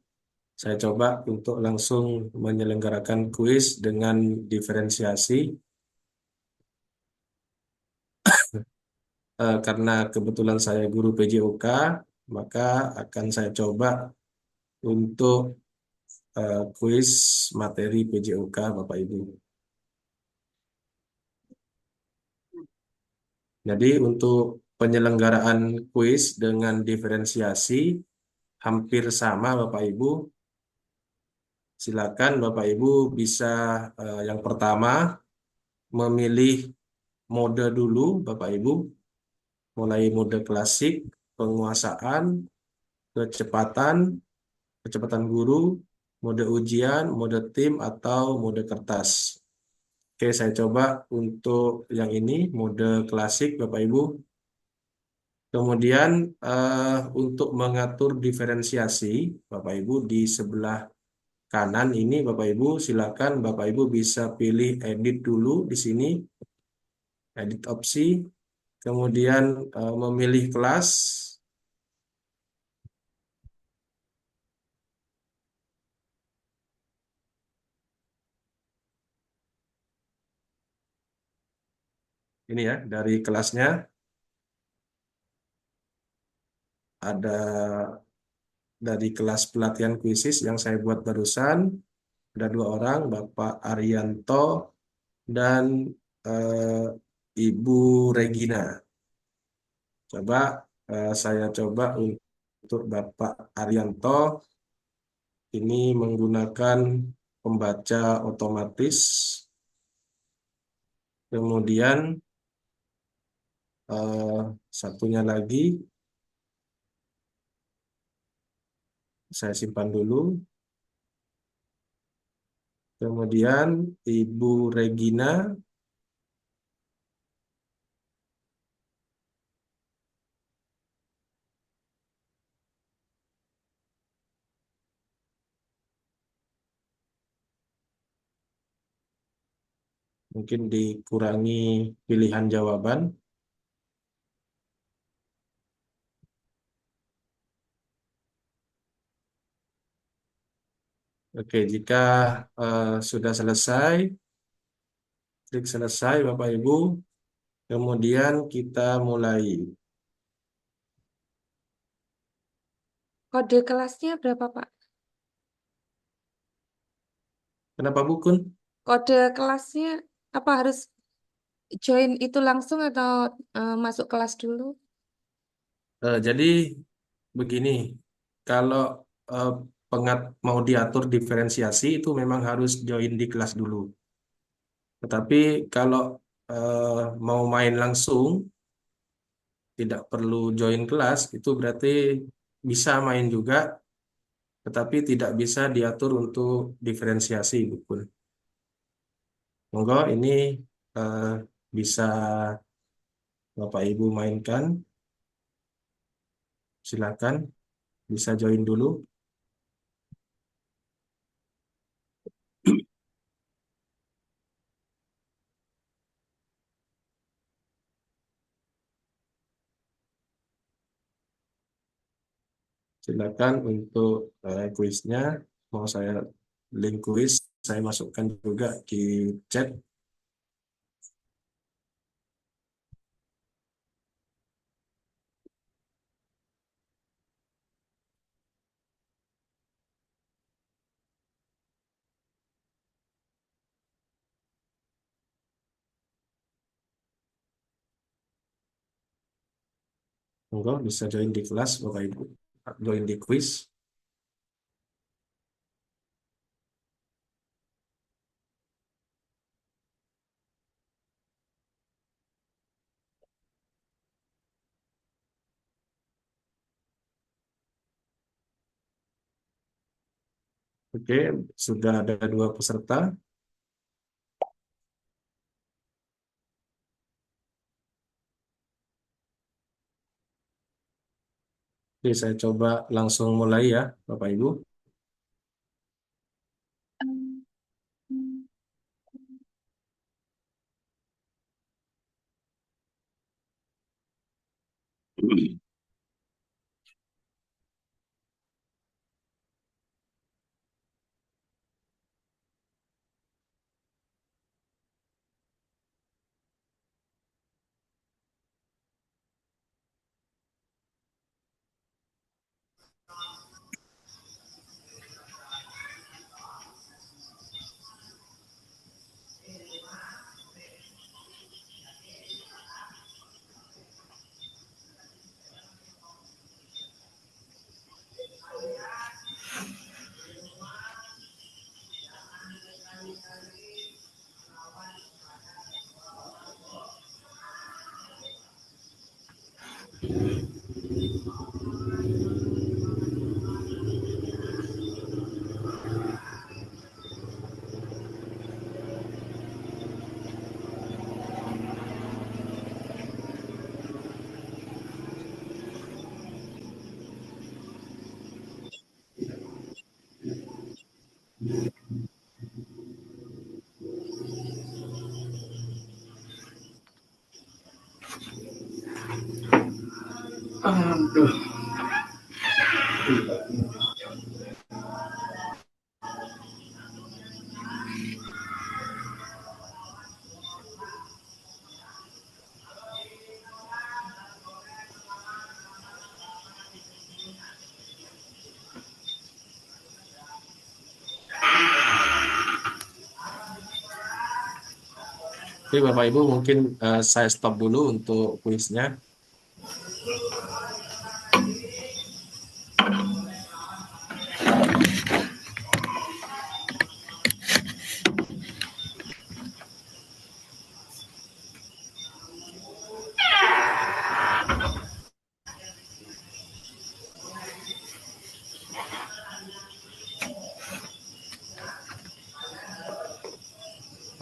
Saya coba untuk langsung menyelenggarakan kuis dengan diferensiasi. Karena kebetulan saya guru PJOK, maka akan saya coba untuk kuis materi PJOK, Bapak Ibu. Jadi untuk penyelenggaraan kuis dengan diferensiasi hampir sama, Bapak Ibu. Silakan Bapak Ibu bisa yang pertama memilih mode dulu, Bapak Ibu. Mulai mode klasik, penguasaan, kecepatan, kecepatan guru, mode ujian, mode tim, atau mode kertas. Oke, saya coba untuk yang ini, mode klasik, Bapak Ibu. Kemudian untuk mengatur diferensiasi, Bapak Ibu di sebelah kanan ini, Bapak Ibu, silakan Bapak Ibu bisa pilih edit dulu di sini, edit opsi, kemudian memilih kelas. Ini ya, dari kelasnya ada dari kelas pelatihan kuisis yang saya buat barusan, ada dua orang, Bapak Arianto dan eh, Ibu Regina. Coba saya coba untuk Bapak Arianto ini menggunakan pembaca otomatis. Kemudian eh, satunya lagi saya simpan dulu. Kemudian Ibu Regina mungkin dikurangi pilihan jawaban. Oke, jika sudah selesai, klik selesai Bapak Ibu. Kemudian kita mulai. Kode kelasnya berapa, Pak? Kenapa Bukun? Kode kelasnya apa harus join itu langsung atau masuk kelas dulu? Jadi begini, kalau eh, mau diatur diferensiasi itu memang harus join di kelas dulu. Tetapi kalau mau main langsung, tidak perlu join kelas, itu berarti bisa main juga, tetapi tidak bisa diatur untuk diferensiasi, Bukun. Monggo ini eh, bisa Bapak Ibu mainkan, silakan bisa join dulu. Silakan untuk kuisnya, mau saya link kuis, saya masukkan juga di chat. Monggo bisa join di kelas Bapak Ibu, join di quiz. Oke, sudah ada dua peserta. Oke, saya coba langsung mulai ya, Bapak Ibu. Oke, Bapak Ibu, mungkin saya stop dulu untuk kuisnya.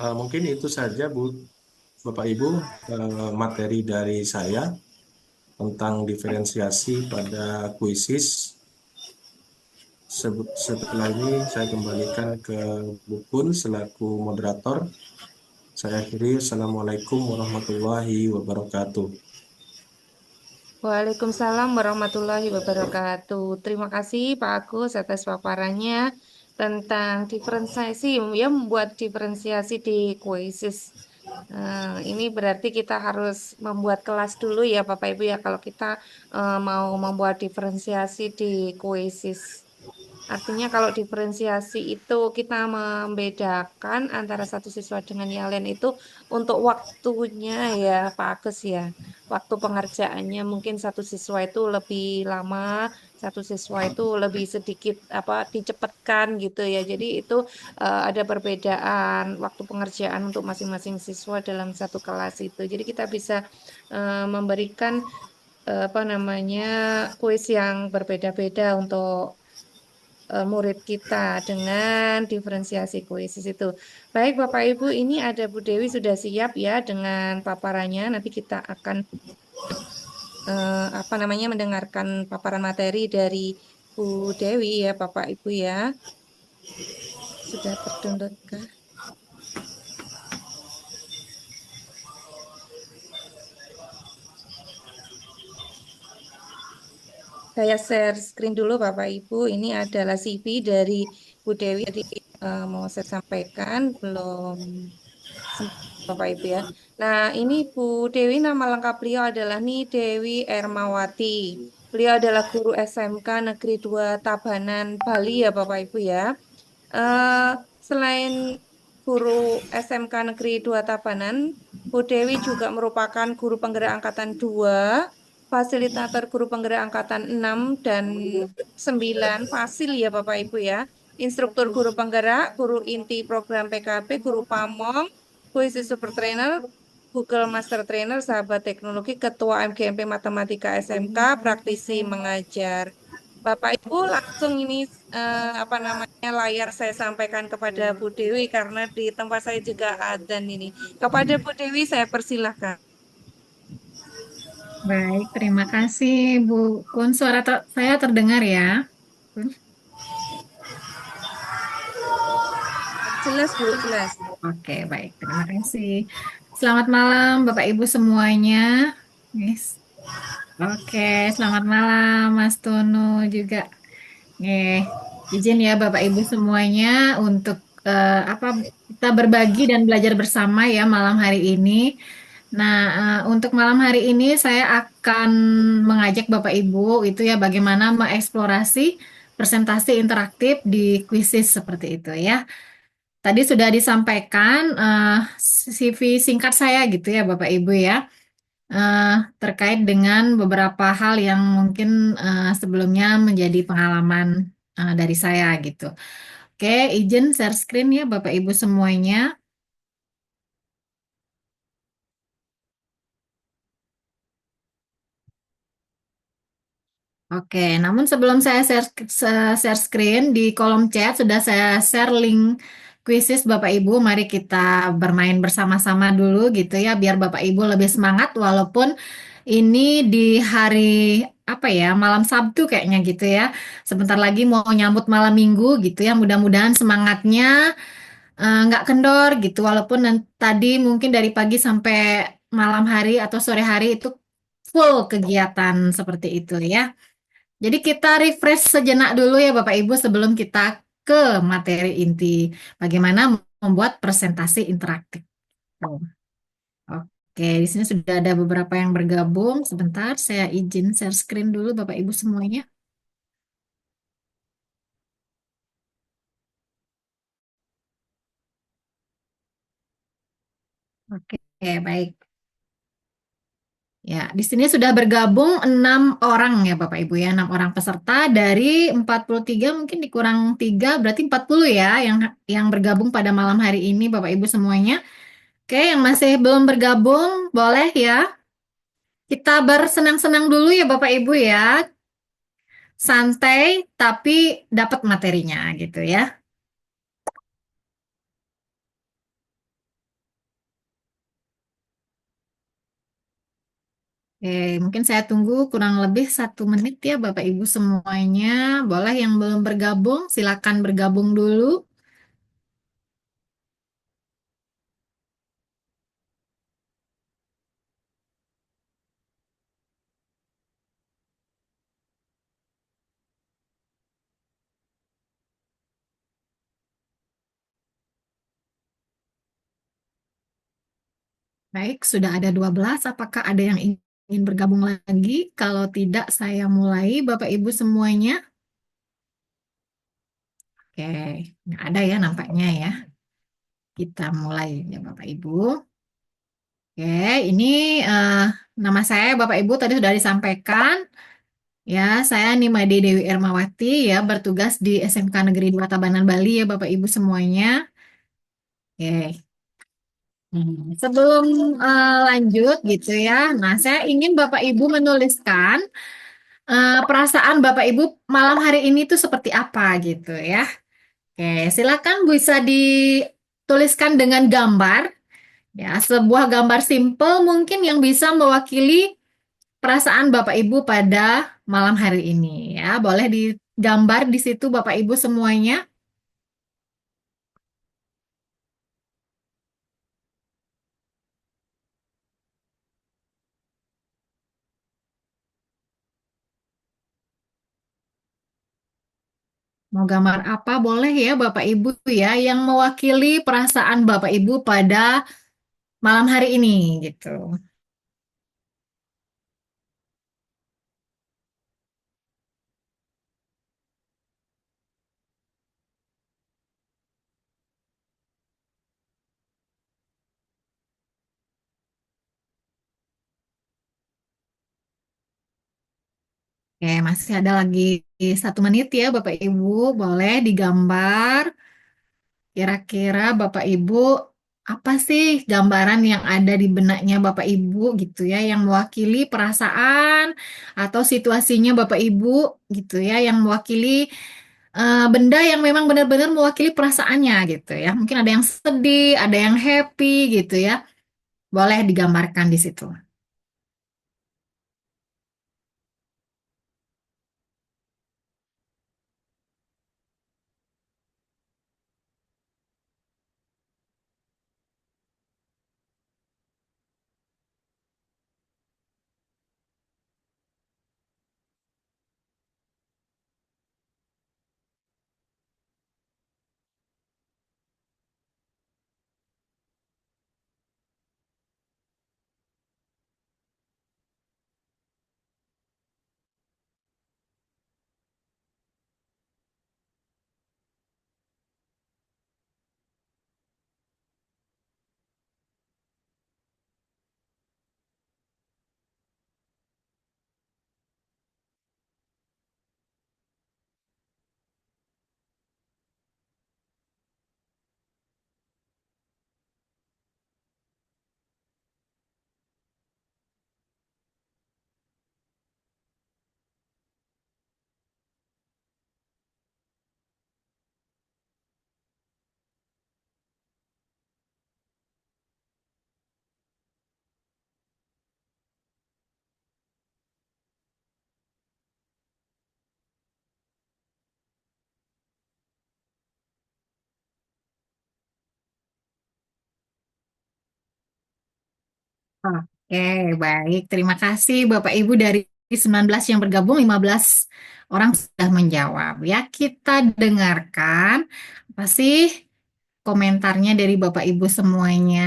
Mungkin itu saja, Bu, Bapak Ibu, materi dari saya tentang diferensiasi pada kuisis. Setelah ini saya kembalikan ke Bu Pun selaku moderator. Saya akhiri. Assalamualaikum warahmatullahi wabarakatuh. Waalaikumsalam warahmatullahi wabarakatuh. Terima kasih Pak Agus atas paparannya tentang diferensiasi, ya membuat diferensiasi di kuisis. Ini berarti kita harus membuat kelas dulu ya Bapak Ibu ya kalau kita mau membuat diferensiasi di kuisis. Artinya kalau diferensiasi itu kita membedakan antara satu siswa dengan yang lain itu untuk waktunya ya Pak Agus ya. Waktu pengerjaannya mungkin satu siswa itu lebih lama, satu siswa itu lebih sedikit apa dicepatkan gitu ya. Jadi itu ada perbedaan waktu pengerjaan untuk masing-masing siswa dalam satu kelas itu. Jadi kita bisa memberikan apa namanya kuis yang berbeda-beda untuk murid kita dengan diferensiasi kuisis itu. Baik Bapak Ibu, ini ada Bu Dewi sudah siap ya dengan paparannya. Nanti kita akan apa namanya mendengarkan paparan materi dari Bu Dewi ya Bapak Ibu ya. Sudah terdownload kah? Saya share screen dulu Bapak Ibu. Ini adalah CV dari Bu Dewi. Jadi mau saya sampaikan belum sempat Bapak Ibu ya. Nah, ini Bu Dewi nama lengkap beliau adalah nih Dewi Ermawati. Beliau adalah guru SMK Negeri 2 Tabanan, Bali ya Bapak Ibu ya. Eh, Selain guru SMK Negeri 2 Tabanan, Bu Dewi juga merupakan guru penggerak Angkatan 2 fasilitator guru penggerak angkatan 6 dan 9 fasil ya Bapak Ibu ya. Instruktur guru penggerak, guru inti program PKP, guru pamong, puisi super trainer, Google Master Trainer, sahabat teknologi, ketua MGMP Matematika SMK, praktisi mengajar. Bapak Ibu langsung ini apa namanya layar saya sampaikan kepada Bu Dewi karena di tempat saya juga adzan ini. Kepada Bu Dewi saya persilahkan. Baik, terima kasih Bu Kun. Suara saya terdengar ya, Kun? Jelas Bu, jelas. Oke, baik. Terima kasih. Selamat malam Bapak Ibu semuanya. Yes. Oke, selamat malam Mas Tono juga. Izin ya Bapak Ibu semuanya untuk apa kita berbagi dan belajar bersama ya malam hari ini. Nah, untuk malam hari ini saya akan mengajak Bapak Ibu itu ya bagaimana mengeksplorasi presentasi interaktif di kuisis seperti itu ya. Tadi sudah disampaikan CV singkat saya gitu ya Bapak Ibu ya, eh, terkait dengan beberapa hal yang mungkin sebelumnya menjadi pengalaman dari saya gitu. Oke, izin share screen ya Bapak Ibu semuanya. Oke, namun sebelum saya share screen di kolom chat sudah saya share link kuisis Bapak Ibu. Mari kita bermain bersama-sama dulu gitu ya, biar Bapak Ibu lebih semangat walaupun ini di hari apa ya malam Sabtu kayaknya gitu ya. Sebentar lagi mau nyambut malam Minggu gitu ya. Mudah-mudahan semangatnya nggak kendor gitu. Walaupun tadi mungkin dari pagi sampai malam hari atau sore hari itu full kegiatan seperti itu ya. Jadi kita refresh sejenak dulu ya Bapak Ibu sebelum kita ke materi inti. Bagaimana membuat presentasi interaktif. Oke, di sini sudah ada beberapa yang bergabung. Sebentar, saya izin share screen dulu Bapak Ibu semuanya. Oke, baik. Ya, di sini sudah bergabung 6 orang ya Bapak Ibu ya, 6 orang peserta dari 43 mungkin dikurang 3 berarti 40 ya yang bergabung pada malam hari ini Bapak Ibu semuanya. Oke, yang masih belum bergabung boleh ya. Kita bersenang-senang dulu ya Bapak Ibu ya. Santai tapi dapat materinya gitu ya. Oke, mungkin saya tunggu kurang lebih 1 menit ya Bapak Ibu semuanya. Boleh yang belum bergabung, silakan bergabung dulu. Baik, sudah ada 12. Apakah ada yang ingin bergabung lagi? Kalau tidak, saya mulai Bapak Ibu semuanya. Oke, nggak ada ya nampaknya ya. Kita mulai ya Bapak Ibu. Oke, ini eh, nama saya Bapak Ibu tadi sudah disampaikan. Ya, saya Nimade Dewi Ermawati ya, bertugas di SMK Negeri 2 Tabanan Bali ya Bapak Ibu semuanya. Oke. Sebelum lanjut gitu ya, nah saya ingin Bapak Ibu menuliskan perasaan Bapak Ibu malam hari ini tuh seperti apa gitu ya. Oke, silakan bisa dituliskan dengan gambar. Ya, sebuah gambar simple mungkin yang bisa mewakili perasaan Bapak Ibu pada malam hari ini ya. Boleh digambar di situ Bapak Ibu semuanya. Mau gambar apa boleh ya Bapak Ibu ya yang mewakili perasaan Bapak Ibu pada malam hari ini gitu. Oke, masih ada lagi 1 menit ya Bapak Ibu. Boleh digambar. Kira-kira Bapak Ibu apa sih gambaran yang ada di benaknya Bapak Ibu gitu ya, yang mewakili perasaan atau situasinya Bapak Ibu gitu ya, yang mewakili benda yang memang benar-benar mewakili perasaannya gitu ya. Mungkin ada yang sedih, ada yang happy gitu ya. Boleh digambarkan di situ. Oke, baik. Terima kasih Bapak Ibu dari 19 yang bergabung, 15 orang sudah menjawab. Ya, kita dengarkan apa sih komentarnya dari Bapak Ibu semuanya.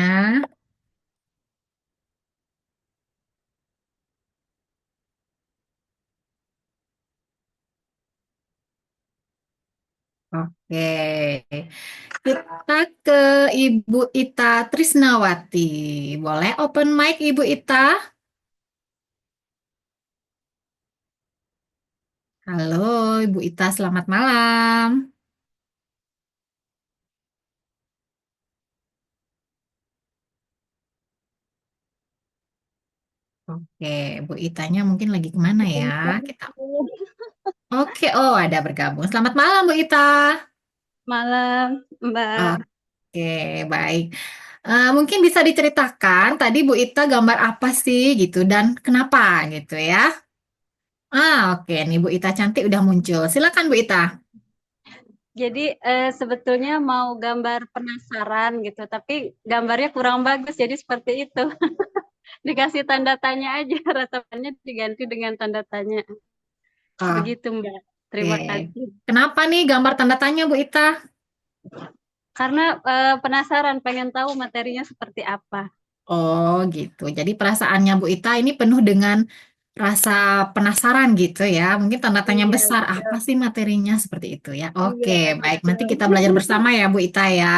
Oke, kita ke Ibu Ita Trisnawati. Boleh open mic Ibu Ita? Halo Ibu Ita, selamat malam. Oke, Bu Itanya mungkin lagi kemana ya? Kita. Oke, oh ada bergabung. Selamat malam Bu Ita. Malam, Mbak. Oke, baik. Mungkin bisa diceritakan tadi Bu Ita gambar apa sih gitu dan kenapa gitu ya? Oke nih Bu Ita cantik udah muncul. Silakan Bu Ita. Jadi sebetulnya mau gambar penasaran gitu, tapi gambarnya kurang bagus, jadi seperti itu. Dikasih tanda tanya aja, ratapannya diganti dengan tanda tanya. Begitu, Mbak. Oke. Terima kasih. Kenapa nih gambar tanda tanya Bu Ita? Karena penasaran, pengen tahu materinya seperti apa. Oh gitu. Jadi perasaannya Bu Ita ini penuh dengan rasa penasaran gitu ya. Mungkin tanda tanya Iya, besar apa betul. sih materinya seperti itu ya. Oke, Iya, baik. Nanti betul. kita belajar bersama ya Bu Ita ya.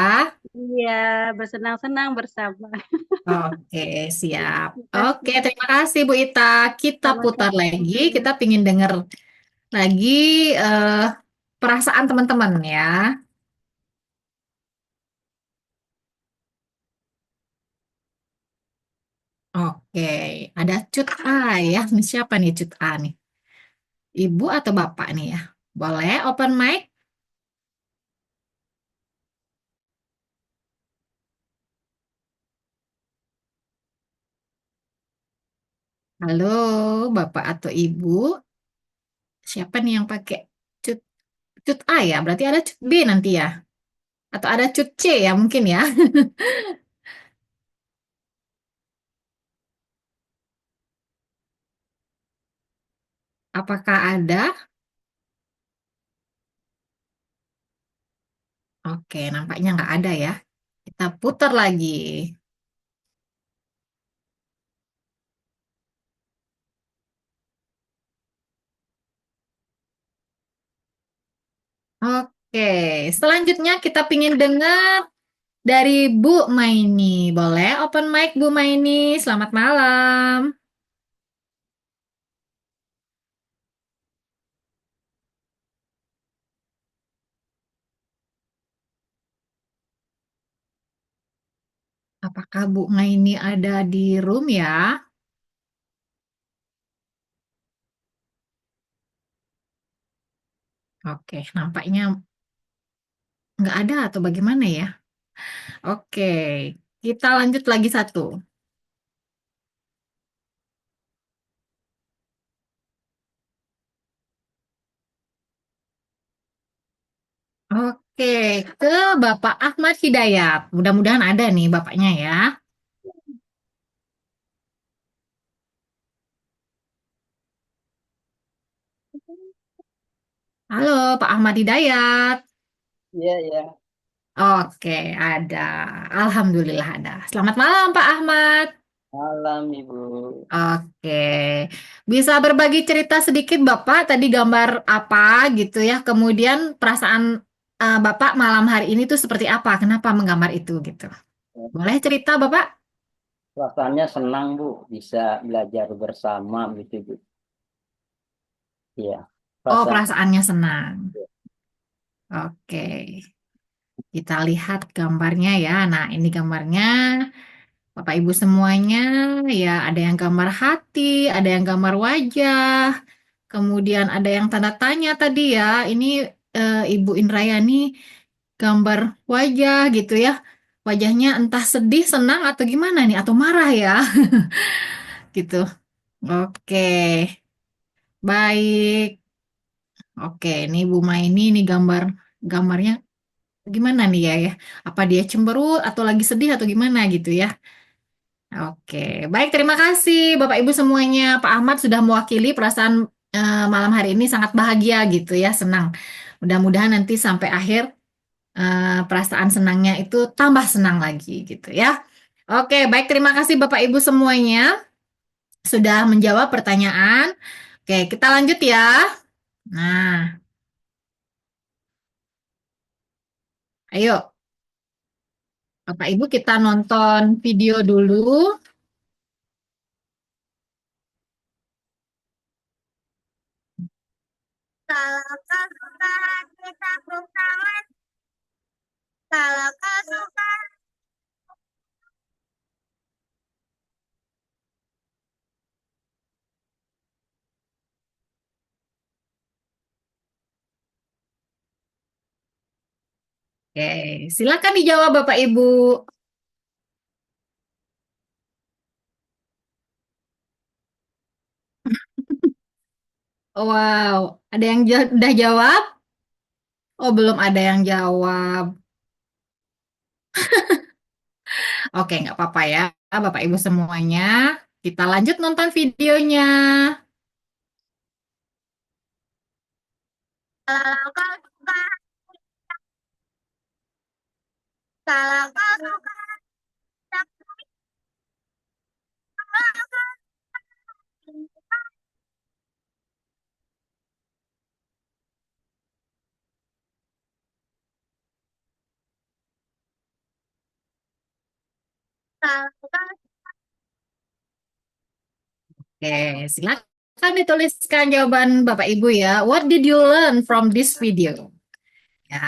Iya, bersenang-senang bersama. Oke, siap. Terima Oke, kasih. terima kasih Bu Ita. Kita putar Sama-sama. lagi. Kita pingin denger lagi eh, perasaan teman-teman ya. Oke, ada Cut A ya. Ini siapa nih Cut A nih? Ibu atau bapak nih ya? Boleh open mic? Halo, bapak atau ibu? Siapa nih yang pakai Cut Cut A ya? Berarti ada Cut B nanti ya? Atau ada Cut C ya mungkin ya? Apakah ada? Oke, nampaknya nggak ada ya. Kita putar lagi. Oke, selanjutnya kita pingin dengar dari Bu Maini. Boleh open mic Bu Maini? Selamat malam. Apakah bunga ini ada di room ya? Oke, nampaknya nggak ada atau bagaimana ya? Oke, kita lanjut lagi satu. Oke, ke Bapak Ahmad Hidayat. Mudah-mudahan ada nih bapaknya ya. Halo, Pak Ahmad Hidayat. Iya, iya. Oke, ada. Alhamdulillah ada. Selamat malam, Pak Ahmad. Malam, Ibu. Oke, bisa berbagi cerita sedikit Bapak tadi gambar apa gitu ya? Kemudian perasaan Bapak malam hari ini tuh seperti apa? Kenapa menggambar itu gitu? Boleh cerita Bapak? Perasaannya senang, Bu, bisa belajar bersama gitu, Bu. Iya. Oh, Perasaan perasaannya senang. Oke, kita lihat gambarnya ya. Nah, ini gambarnya Bapak Ibu semuanya ya. Ada yang gambar hati, ada yang gambar wajah, kemudian ada yang tanda tanya tadi ya. Ini Ibu Indrayani gambar wajah gitu ya. Wajahnya entah sedih, senang atau gimana nih atau marah ya gitu. Oke, baik. Oke, ini Bu Maini ini gambarnya gimana nih ya ya? Apa dia cemberut atau lagi sedih atau gimana gitu ya? Oke, baik terima kasih Bapak Ibu semuanya. Pak Ahmad sudah mewakili perasaan malam hari ini sangat bahagia gitu ya, senang. Mudah-mudahan nanti sampai akhir perasaan senangnya itu tambah senang lagi gitu ya. Oke, baik terima kasih Bapak Ibu semuanya sudah menjawab pertanyaan. Oke, kita lanjut ya. Nah, ayo Bapak Ibu kita nonton video dulu. Kalau kau suka kita buka, kalau kau suka. Oke, silakan dijawab Bapak Ibu. Wow, ada yang udah jawab? Oh, belum ada yang jawab. Oke, nggak apa-apa ya, Bapak Ibu semuanya. Kita lanjut nonton videonya. Kalau kau suka, kalau kau suka, kalau kau. Oke, silakan dituliskan jawaban Bapak Ibu ya. What did you learn from this video? Ya,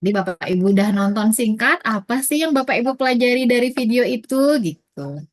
jadi Bapak Ibu udah nonton singkat, apa sih yang Bapak Ibu pelajari dari video itu gitu.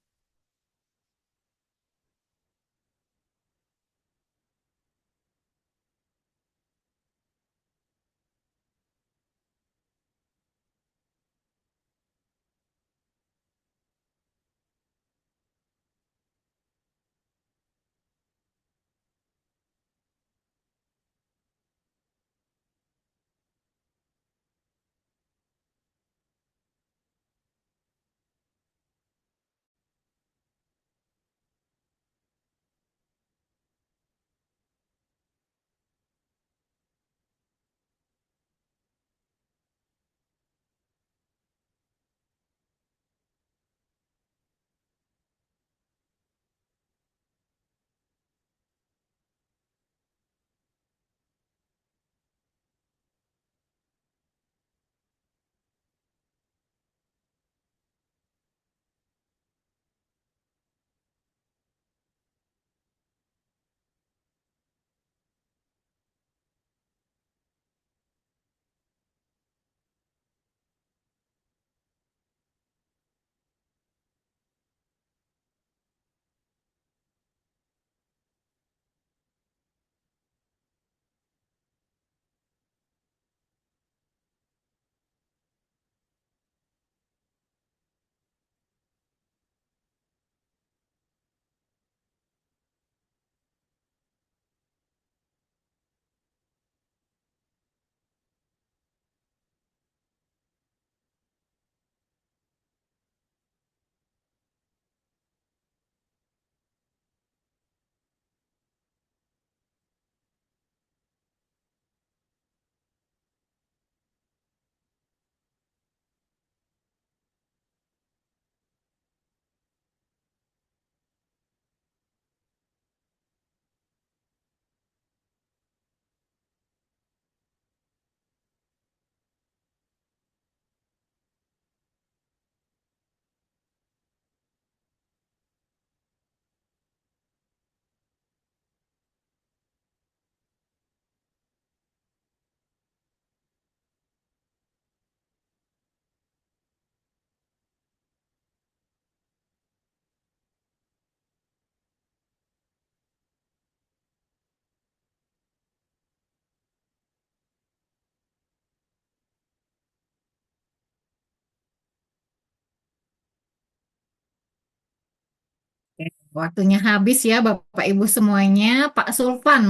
Waktunya habis ya Bapak Ibu semuanya. Pak Sulvan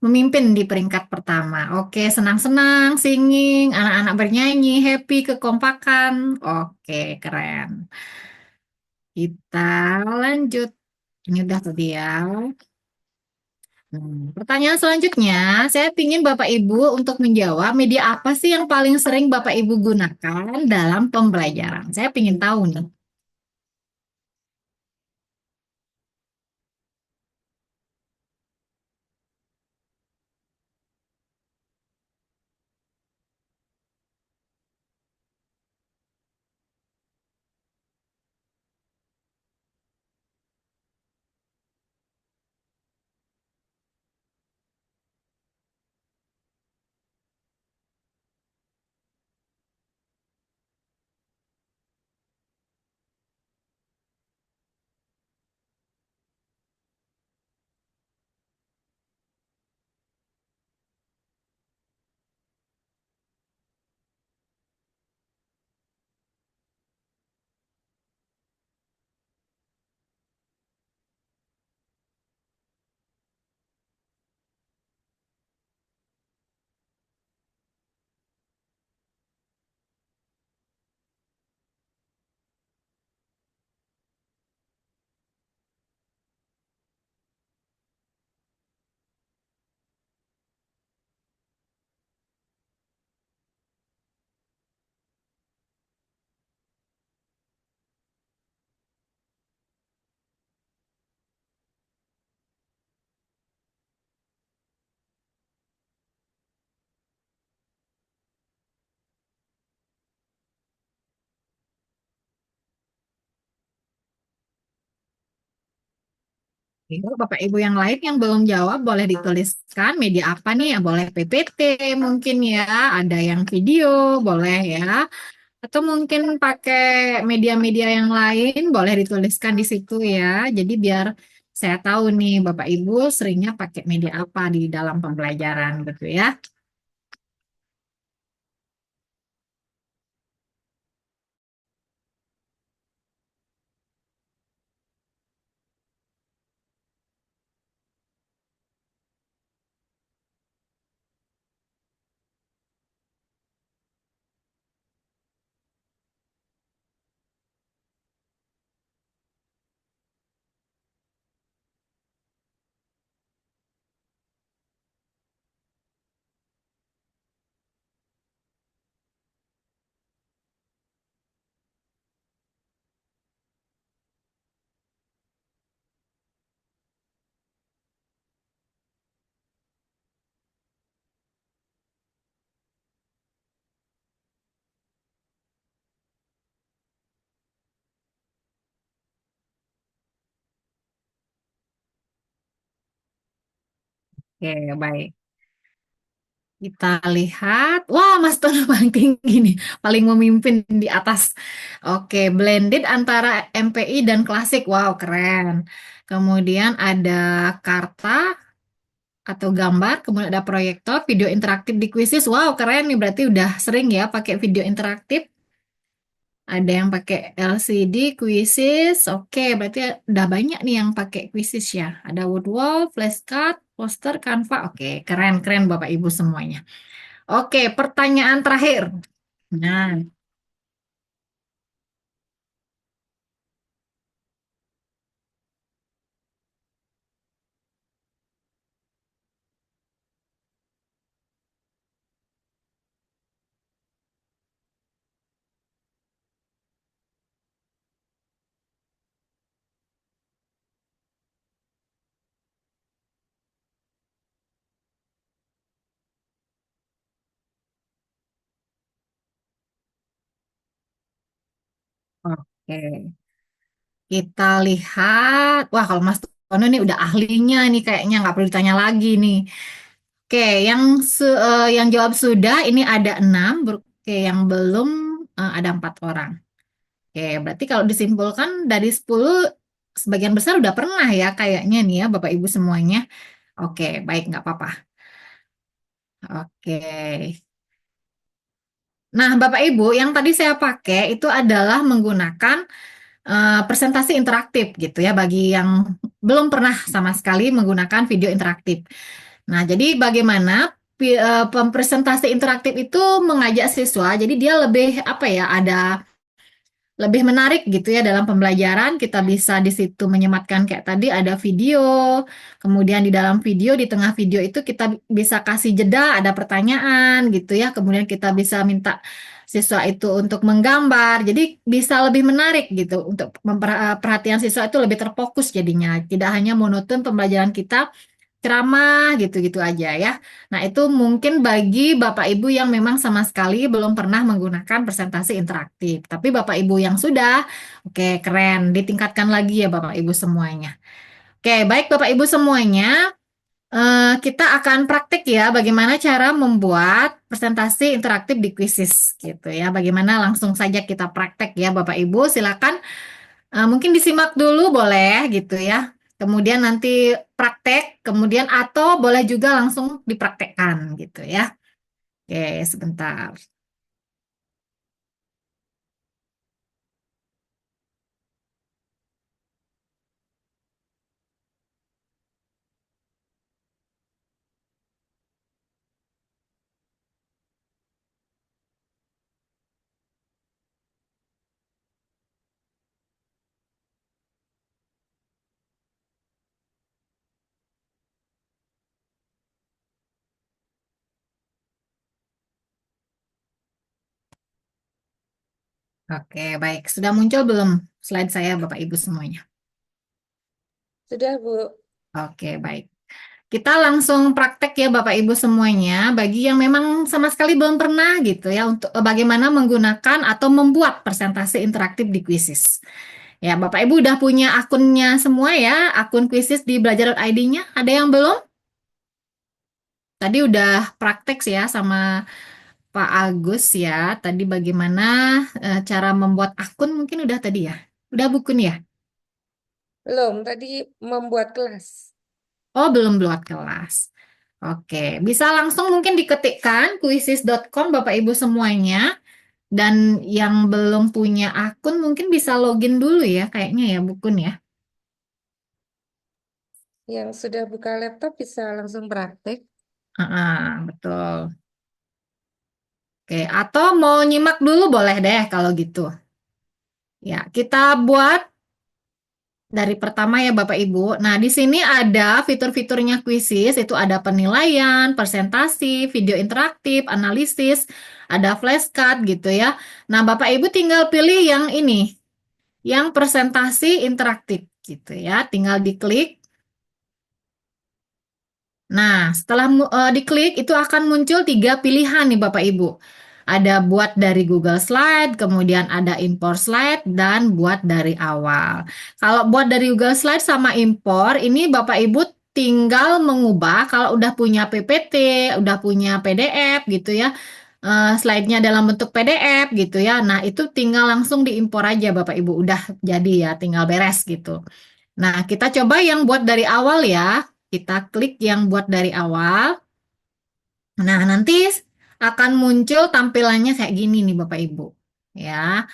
memimpin di peringkat pertama. Oke, senang-senang, singing, anak-anak bernyanyi, happy, kekompakan. Oke, keren. Kita lanjut. Ini udah tadi ya. Pertanyaan selanjutnya, saya ingin Bapak Ibu untuk menjawab media apa sih yang paling sering Bapak Ibu gunakan dalam pembelajaran. Saya ingin tahu nih. Oke, Bapak Ibu yang lain yang belum jawab boleh dituliskan media apa nih ya, boleh PPT mungkin ya, ada yang video boleh ya, atau mungkin pakai media-media yang lain boleh dituliskan di situ ya. Jadi biar saya tahu nih Bapak Ibu seringnya pakai media apa di dalam pembelajaran gitu ya. Oke, baik. Kita lihat, wah Mas Tono paling tinggi nih, paling memimpin di atas. Oke, blended antara MPI dan klasik, wow keren. Kemudian ada karta atau gambar, kemudian ada proyektor, video interaktif di Quizzes, wow keren nih, berarti udah sering ya pakai video interaktif. Ada yang pakai LCD, Quizzes, oke berarti udah banyak nih yang pakai Quizzes ya. Ada Woodwall, flashcard, poster, Canva, oke keren-keren Bapak Ibu semuanya. Oke, pertanyaan terakhir. Nah, oke. Kita lihat. Wah, kalau Mas Tono ini udah ahlinya nih kayaknya nggak perlu ditanya lagi nih. Oke, yang jawab sudah ini ada 6. Oke, yang belum ada 4 orang. Oke, berarti kalau disimpulkan dari 10 sebagian besar udah pernah ya kayaknya nih ya Bapak Ibu semuanya. Oke, baik nggak apa-apa. Oke. Nah, Bapak Ibu, yang tadi saya pakai itu adalah menggunakan presentasi interaktif gitu ya bagi yang belum pernah sama sekali menggunakan video interaktif. Nah, jadi bagaimana presentasi interaktif itu mengajak siswa, jadi dia lebih apa ya, ada lebih menarik gitu ya dalam pembelajaran. Kita bisa di situ menyematkan kayak tadi ada video, kemudian di dalam video, di tengah video itu kita bisa kasih jeda, ada pertanyaan gitu ya, kemudian kita bisa minta siswa itu untuk menggambar, jadi bisa lebih menarik gitu untuk perhatian siswa itu lebih terfokus jadinya, tidak hanya monoton pembelajaran kita ceramah gitu-gitu aja ya. Nah, itu mungkin bagi Bapak Ibu yang memang sama sekali belum pernah menggunakan presentasi interaktif. Tapi Bapak Ibu yang sudah, oke, keren, ditingkatkan lagi ya Bapak Ibu semuanya. Oke, baik Bapak Ibu semuanya, kita akan praktik ya bagaimana cara membuat presentasi interaktif di Quizizz gitu ya. Bagaimana langsung saja kita praktek ya Bapak Ibu, silakan. Mungkin disimak dulu boleh gitu ya. Kemudian nanti praktek, kemudian atau boleh juga langsung dipraktekkan gitu ya. Oke, sebentar. Oke, baik. Sudah muncul belum slide saya Bapak Ibu semuanya? Sudah, Bu. Oke, baik. Kita langsung praktek ya Bapak Ibu semuanya. Bagi yang memang sama sekali belum pernah gitu ya untuk bagaimana menggunakan atau membuat presentasi interaktif di Quizizz. Ya, Bapak Ibu udah punya akunnya semua ya, akun Quizizz di belajar.id-nya. Ada yang belum? Tadi udah praktek sih ya sama Pak Agus ya. Tadi bagaimana cara membuat akun mungkin udah tadi ya. Udah bukun ya? Belum, tadi membuat kelas. Oh, belum buat kelas. Oke, bisa langsung mungkin diketikkan quizizz.com Bapak Ibu semuanya. Dan yang belum punya akun mungkin bisa login dulu ya, kayaknya ya, Bukun ya. Yang sudah buka laptop bisa langsung praktek. Betul. Oke, atau mau nyimak dulu boleh deh kalau gitu. Ya, kita buat dari pertama ya Bapak Ibu. Nah, di sini ada fitur-fiturnya Quizizz, itu ada penilaian, presentasi, video interaktif, analisis, ada flashcard gitu ya. Nah, Bapak Ibu tinggal pilih yang ini, yang presentasi interaktif gitu ya. Tinggal diklik. Nah, setelah diklik itu akan muncul 3 pilihan nih Bapak Ibu. Ada buat dari Google Slide, kemudian ada import slide, dan buat dari awal. Kalau buat dari Google Slide sama import, ini Bapak Ibu tinggal mengubah kalau udah punya PPT, udah punya PDF gitu ya, slide-nya dalam bentuk PDF gitu ya. Nah, itu tinggal langsung diimpor aja Bapak Ibu, udah jadi ya, tinggal beres gitu. Nah, kita coba yang buat dari awal ya. Kita klik yang buat dari awal. Nah, nanti akan muncul tampilannya kayak gini nih Bapak Ibu. Ya.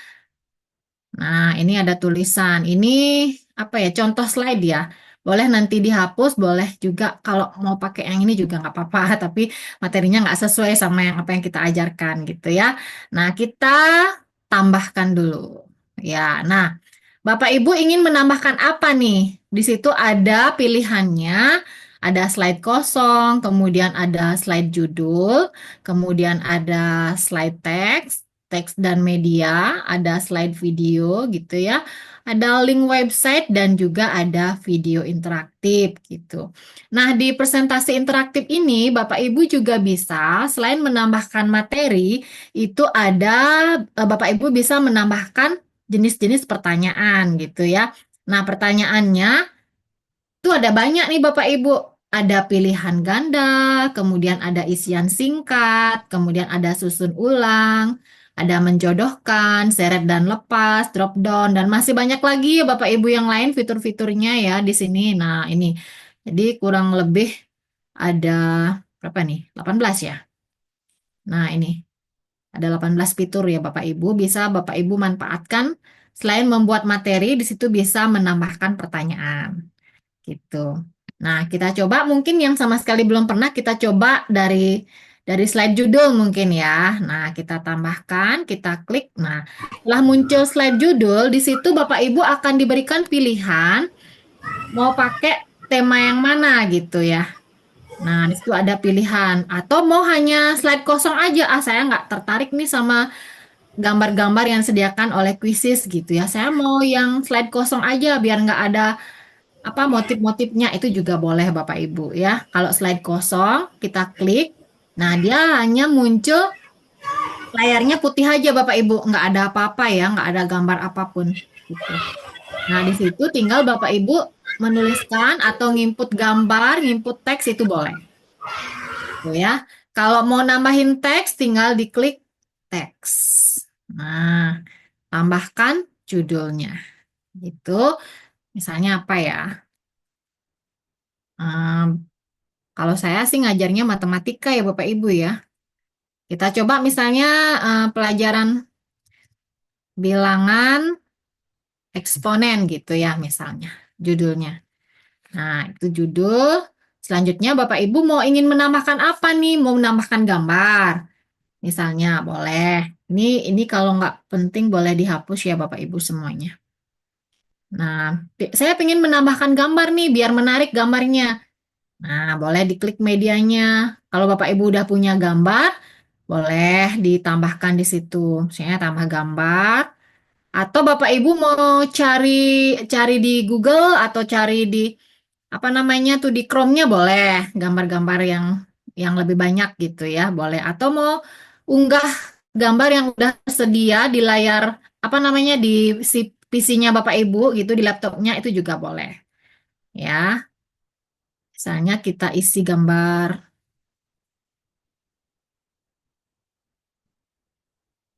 Nah, ini ada tulisan. Ini apa ya? Contoh slide ya. Boleh nanti dihapus, boleh juga kalau mau pakai yang ini juga nggak apa-apa. Tapi materinya nggak sesuai sama yang apa yang kita ajarkan gitu ya. Nah, kita tambahkan dulu. Ya, nah Bapak Ibu ingin menambahkan apa nih? Di situ ada pilihannya, ada slide kosong, kemudian ada slide judul, kemudian ada slide teks, teks dan media, ada slide video gitu ya. Ada link website dan juga ada video interaktif gitu. Nah, di presentasi interaktif ini Bapak Ibu juga bisa selain menambahkan materi, itu ada Bapak Ibu bisa menambahkan jenis-jenis pertanyaan gitu ya. Nah, pertanyaannya itu ada banyak nih Bapak Ibu. Ada pilihan ganda, kemudian ada isian singkat, kemudian ada susun ulang, ada menjodohkan, seret dan lepas, drop down, dan masih banyak lagi ya Bapak Ibu yang lain fitur-fiturnya ya di sini. Nah, ini. Jadi kurang lebih ada berapa nih? 18 ya. Nah, ini. Ada 18 fitur ya Bapak Ibu, bisa Bapak Ibu manfaatkan selain membuat materi, di situ bisa menambahkan pertanyaan. Gitu. Nah, kita coba mungkin yang sama sekali belum pernah, kita coba dari slide judul mungkin ya. Nah, kita tambahkan, kita klik. Nah, setelah muncul slide judul, di situ Bapak Ibu akan diberikan pilihan mau pakai tema yang mana gitu ya. Nah, di situ ada pilihan. Atau mau hanya slide kosong aja. Ah, saya nggak tertarik nih sama gambar-gambar yang disediakan oleh Quizzes gitu ya. Saya mau yang slide kosong aja biar nggak ada apa motif-motifnya, itu juga boleh Bapak Ibu ya. Kalau slide kosong kita klik, nah dia hanya muncul layarnya putih aja Bapak Ibu, nggak ada apa-apa ya, nggak ada gambar apapun gitu. Nah di situ tinggal Bapak Ibu menuliskan atau nginput gambar, nginput teks itu boleh. Tuh ya. Kalau mau nambahin teks tinggal diklik teks. Nah, tambahkan judulnya. Gitu. Misalnya apa ya? Kalau saya sih ngajarnya matematika ya Bapak Ibu ya. Kita coba misalnya pelajaran bilangan eksponen gitu ya misalnya judulnya. Nah, itu judul. Selanjutnya Bapak Ibu mau ingin menambahkan apa nih? Mau menambahkan gambar. Misalnya boleh. Ini kalau nggak penting boleh dihapus ya Bapak Ibu semuanya. Nah, saya ingin menambahkan gambar nih biar menarik gambarnya. Nah, boleh diklik medianya. Kalau Bapak Ibu udah punya gambar, boleh ditambahkan di situ. Misalnya tambah gambar. Atau Bapak Ibu mau cari cari di Google atau cari di apa namanya tuh di Chrome-nya boleh gambar-gambar yang lebih banyak gitu ya, boleh. Atau mau unggah gambar yang udah tersedia di layar apa namanya di si PC-nya Bapak Ibu gitu di laptopnya itu juga boleh. Ya, misalnya kita isi gambar.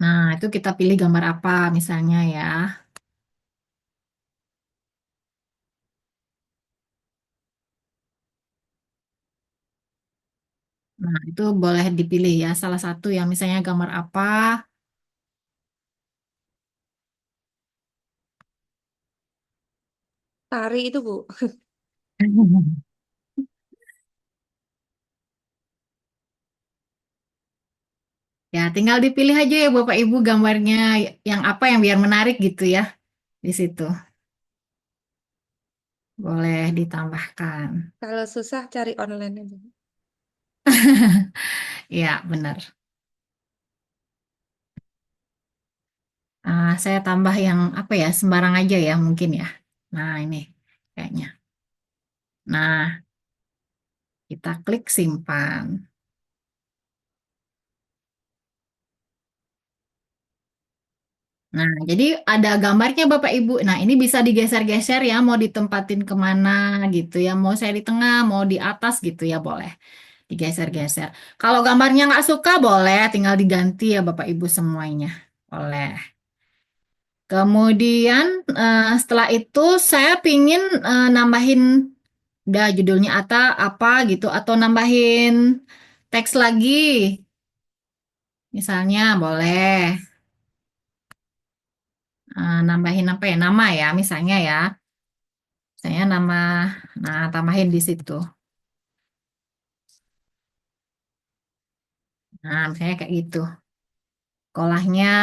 Nah, itu kita pilih gambar apa misalnya ya. Nah, itu boleh dipilih ya salah satu yang misalnya gambar apa. Tari itu, Bu. Ya, tinggal dipilih aja ya Bapak Ibu gambarnya yang apa yang biar menarik gitu ya di situ. Boleh ditambahkan. Kalau susah cari online aja. Ya, benar. Saya tambah yang apa ya, sembarang aja ya mungkin ya. Nah, ini kayaknya. Nah, kita klik simpan. Nah, jadi ada gambarnya Bapak Ibu. Nah, ini bisa digeser-geser ya, mau ditempatin kemana gitu ya. Mau saya di tengah, mau di atas gitu ya, boleh. Digeser-geser. Kalau gambarnya nggak suka, boleh tinggal diganti ya Bapak Ibu semuanya. Boleh. Kemudian setelah itu saya pingin nambahin udah judulnya apa gitu atau nambahin teks lagi. Misalnya boleh nambahin apa ya nama ya misalnya ya. Saya nama nah tambahin di situ. Nah, misalnya kayak gitu. Sekolahnya.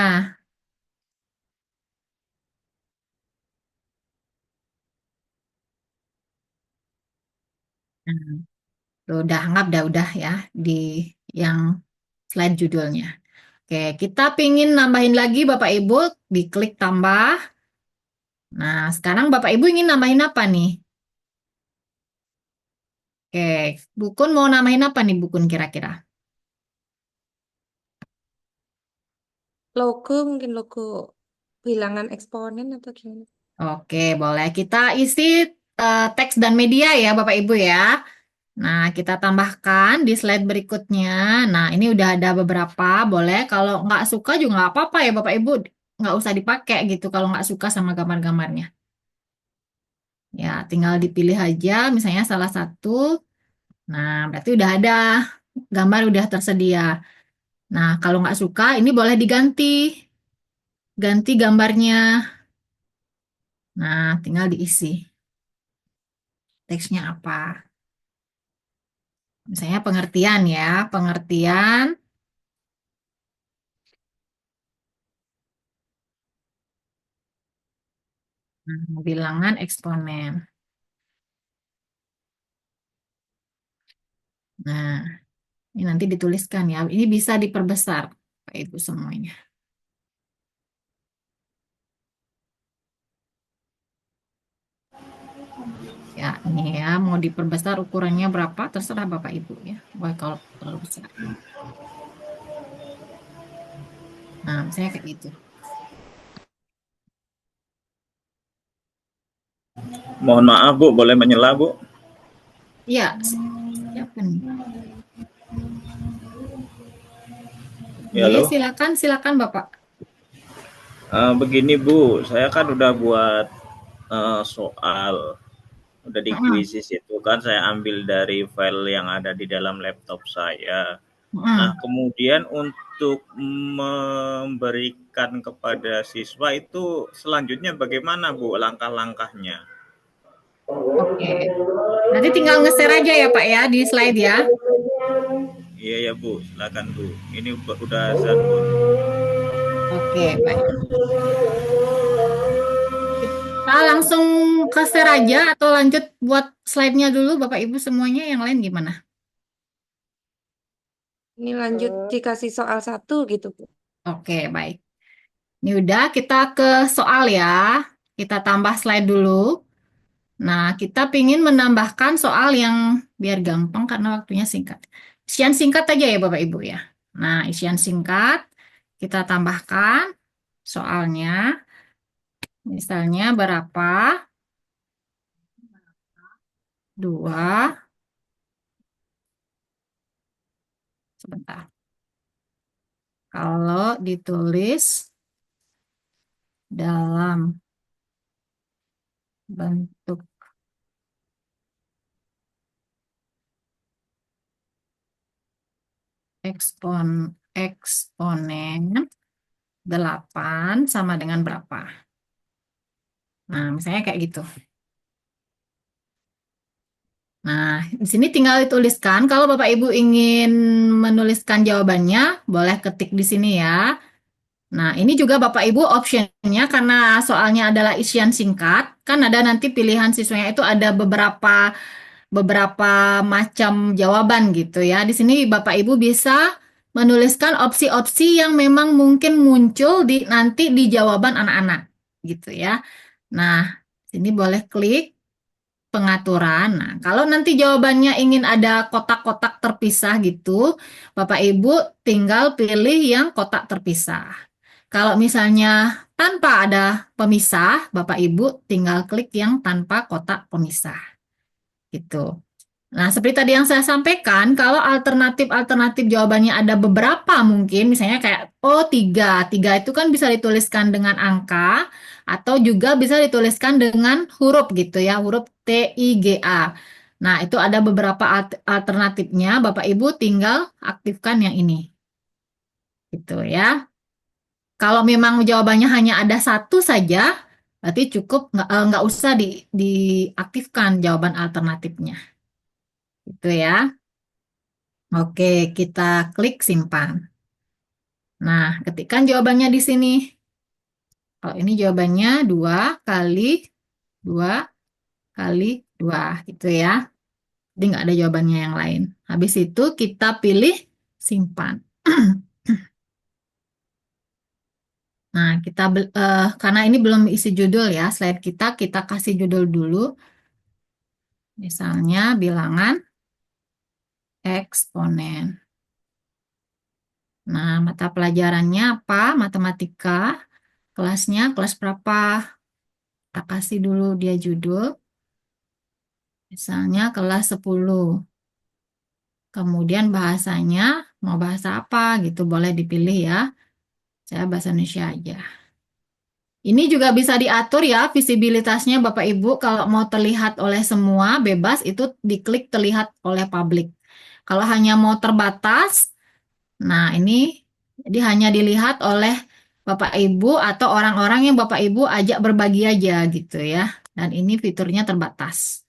Nah, tuh udah anggap udah ya di yang slide judulnya. Oke, kita pingin nambahin lagi Bapak Ibu, diklik tambah. Nah, sekarang Bapak Ibu ingin nambahin apa nih? Oke, Bukun mau nambahin apa nih Bukun kira-kira? Logo mungkin logo bilangan eksponen atau gimana? Oke, boleh. Kita isi teks dan media ya Bapak Ibu ya. Nah, kita tambahkan di slide berikutnya. Nah, ini udah ada beberapa, boleh. Kalau nggak suka juga nggak apa-apa ya Bapak Ibu. Nggak usah dipakai gitu kalau nggak suka sama gambar-gambarnya. Ya, tinggal dipilih aja misalnya salah satu. Nah, berarti udah ada gambar udah tersedia. Nah, kalau nggak suka ini boleh diganti. Ganti gambarnya. Nah, tinggal diisi. Teksnya apa? Misalnya pengertian ya, pengertian. Bilangan eksponen. Nah, ini nanti dituliskan ya. Ini bisa diperbesar, Pak Ibu semuanya. Ya, ini ya, mau diperbesar ukurannya berapa, terserah Bapak Ibu ya. Wah, kalau terlalu besar. Nah, misalnya kayak gitu. Mohon maaf Bu, boleh menyela Bu? Iya, siapa nih? Ya, Oke, halo. silakan Bapak. Begini Bu, saya kan udah buat soal, udah di kuisis itu kan saya ambil dari file yang ada di dalam laptop saya. Nah, kemudian untuk memberikan kepada siswa itu selanjutnya bagaimana Bu langkah-langkahnya? Oke, nanti tinggal nge-share aja ya Pak ya di slide ya. Iya ya Bu, silakan Bu. Ini udah share Bu. Oke, baik. Kita langsung ke share aja atau lanjut buat slide-nya dulu Bapak Ibu semuanya, yang lain gimana? Ini lanjut dikasih soal 1 gitu, Bu. Oke, baik. Ini udah, kita ke soal ya. Kita tambah slide dulu. Nah, kita pingin menambahkan soal yang biar gampang karena waktunya singkat. Isian singkat aja ya Bapak Ibu ya. Nah, isian singkat kita tambahkan soalnya. Misalnya berapa? 2. Sebentar. Kalau ditulis dalam bentuk eksponen 8 sama dengan berapa? Nah, misalnya kayak gitu. Nah, di sini tinggal dituliskan. Kalau Bapak Ibu ingin menuliskan jawabannya, boleh ketik di sini ya. Nah, ini juga Bapak Ibu optionnya karena soalnya adalah isian singkat, kan ada nanti pilihan siswanya itu ada beberapa macam jawaban gitu ya. Di sini Bapak Ibu bisa menuliskan opsi-opsi yang memang mungkin muncul nanti di jawaban anak-anak gitu ya. Nah, sini boleh klik pengaturan. Nah, kalau nanti jawabannya ingin ada kotak-kotak terpisah gitu, Bapak Ibu tinggal pilih yang kotak terpisah. Kalau misalnya tanpa ada pemisah, Bapak Ibu tinggal klik yang tanpa kotak pemisah. Gitu. Nah, seperti tadi yang saya sampaikan, kalau alternatif jawabannya ada beberapa mungkin, misalnya kayak, oh 3. 3 itu kan bisa dituliskan dengan angka, atau juga bisa dituliskan dengan huruf gitu ya, huruf T, I, G, A. Nah, itu ada beberapa alternatifnya, Bapak Ibu tinggal aktifkan yang ini. Gitu ya. Kalau memang jawabannya hanya ada 1 saja, berarti cukup, nggak usah diaktifkan jawaban alternatifnya. Gitu ya. Oke, kita klik simpan. Nah, ketikkan jawabannya di sini. Kalau ini jawabannya 2 kali 2 kali 2, gitu ya. Jadi nggak ada jawabannya yang lain. Habis itu kita pilih simpan. Nah, karena ini belum isi judul ya, slide kita kasih judul dulu. Misalnya bilangan eksponen. Nah, mata pelajarannya apa? Matematika. Kelasnya kelas berapa? Kita kasih dulu dia judul. Misalnya kelas 10. Kemudian bahasanya mau bahasa apa gitu boleh dipilih ya. Saya bahasa Indonesia aja. Ini juga bisa diatur ya visibilitasnya Bapak Ibu. Kalau mau terlihat oleh semua bebas itu diklik terlihat oleh publik. Kalau hanya mau terbatas, nah ini jadi hanya dilihat oleh Bapak Ibu atau orang-orang yang Bapak Ibu ajak berbagi aja gitu ya. Dan ini fiturnya terbatas.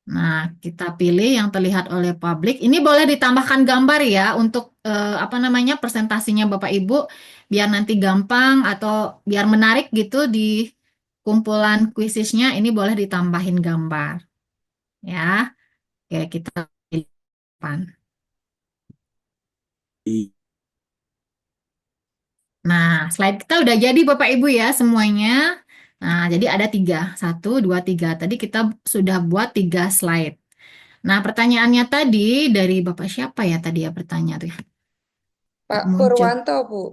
Nah, kita pilih yang terlihat oleh publik. Ini boleh ditambahkan gambar ya untuk apa namanya presentasinya Bapak Ibu biar nanti gampang atau biar menarik gitu di kumpulan kuisisnya. Ini boleh ditambahin gambar ya. Oke, kita pilih depan. Nah, slide kita udah jadi Bapak Ibu ya semuanya. Nah, jadi ada tiga, satu, dua, tiga. Tadi kita sudah buat 3 slide. Nah, pertanyaannya tadi dari Bapak siapa ya tadi ya pertanyaan tuh? Pak Muncul. Purwanto, Bu.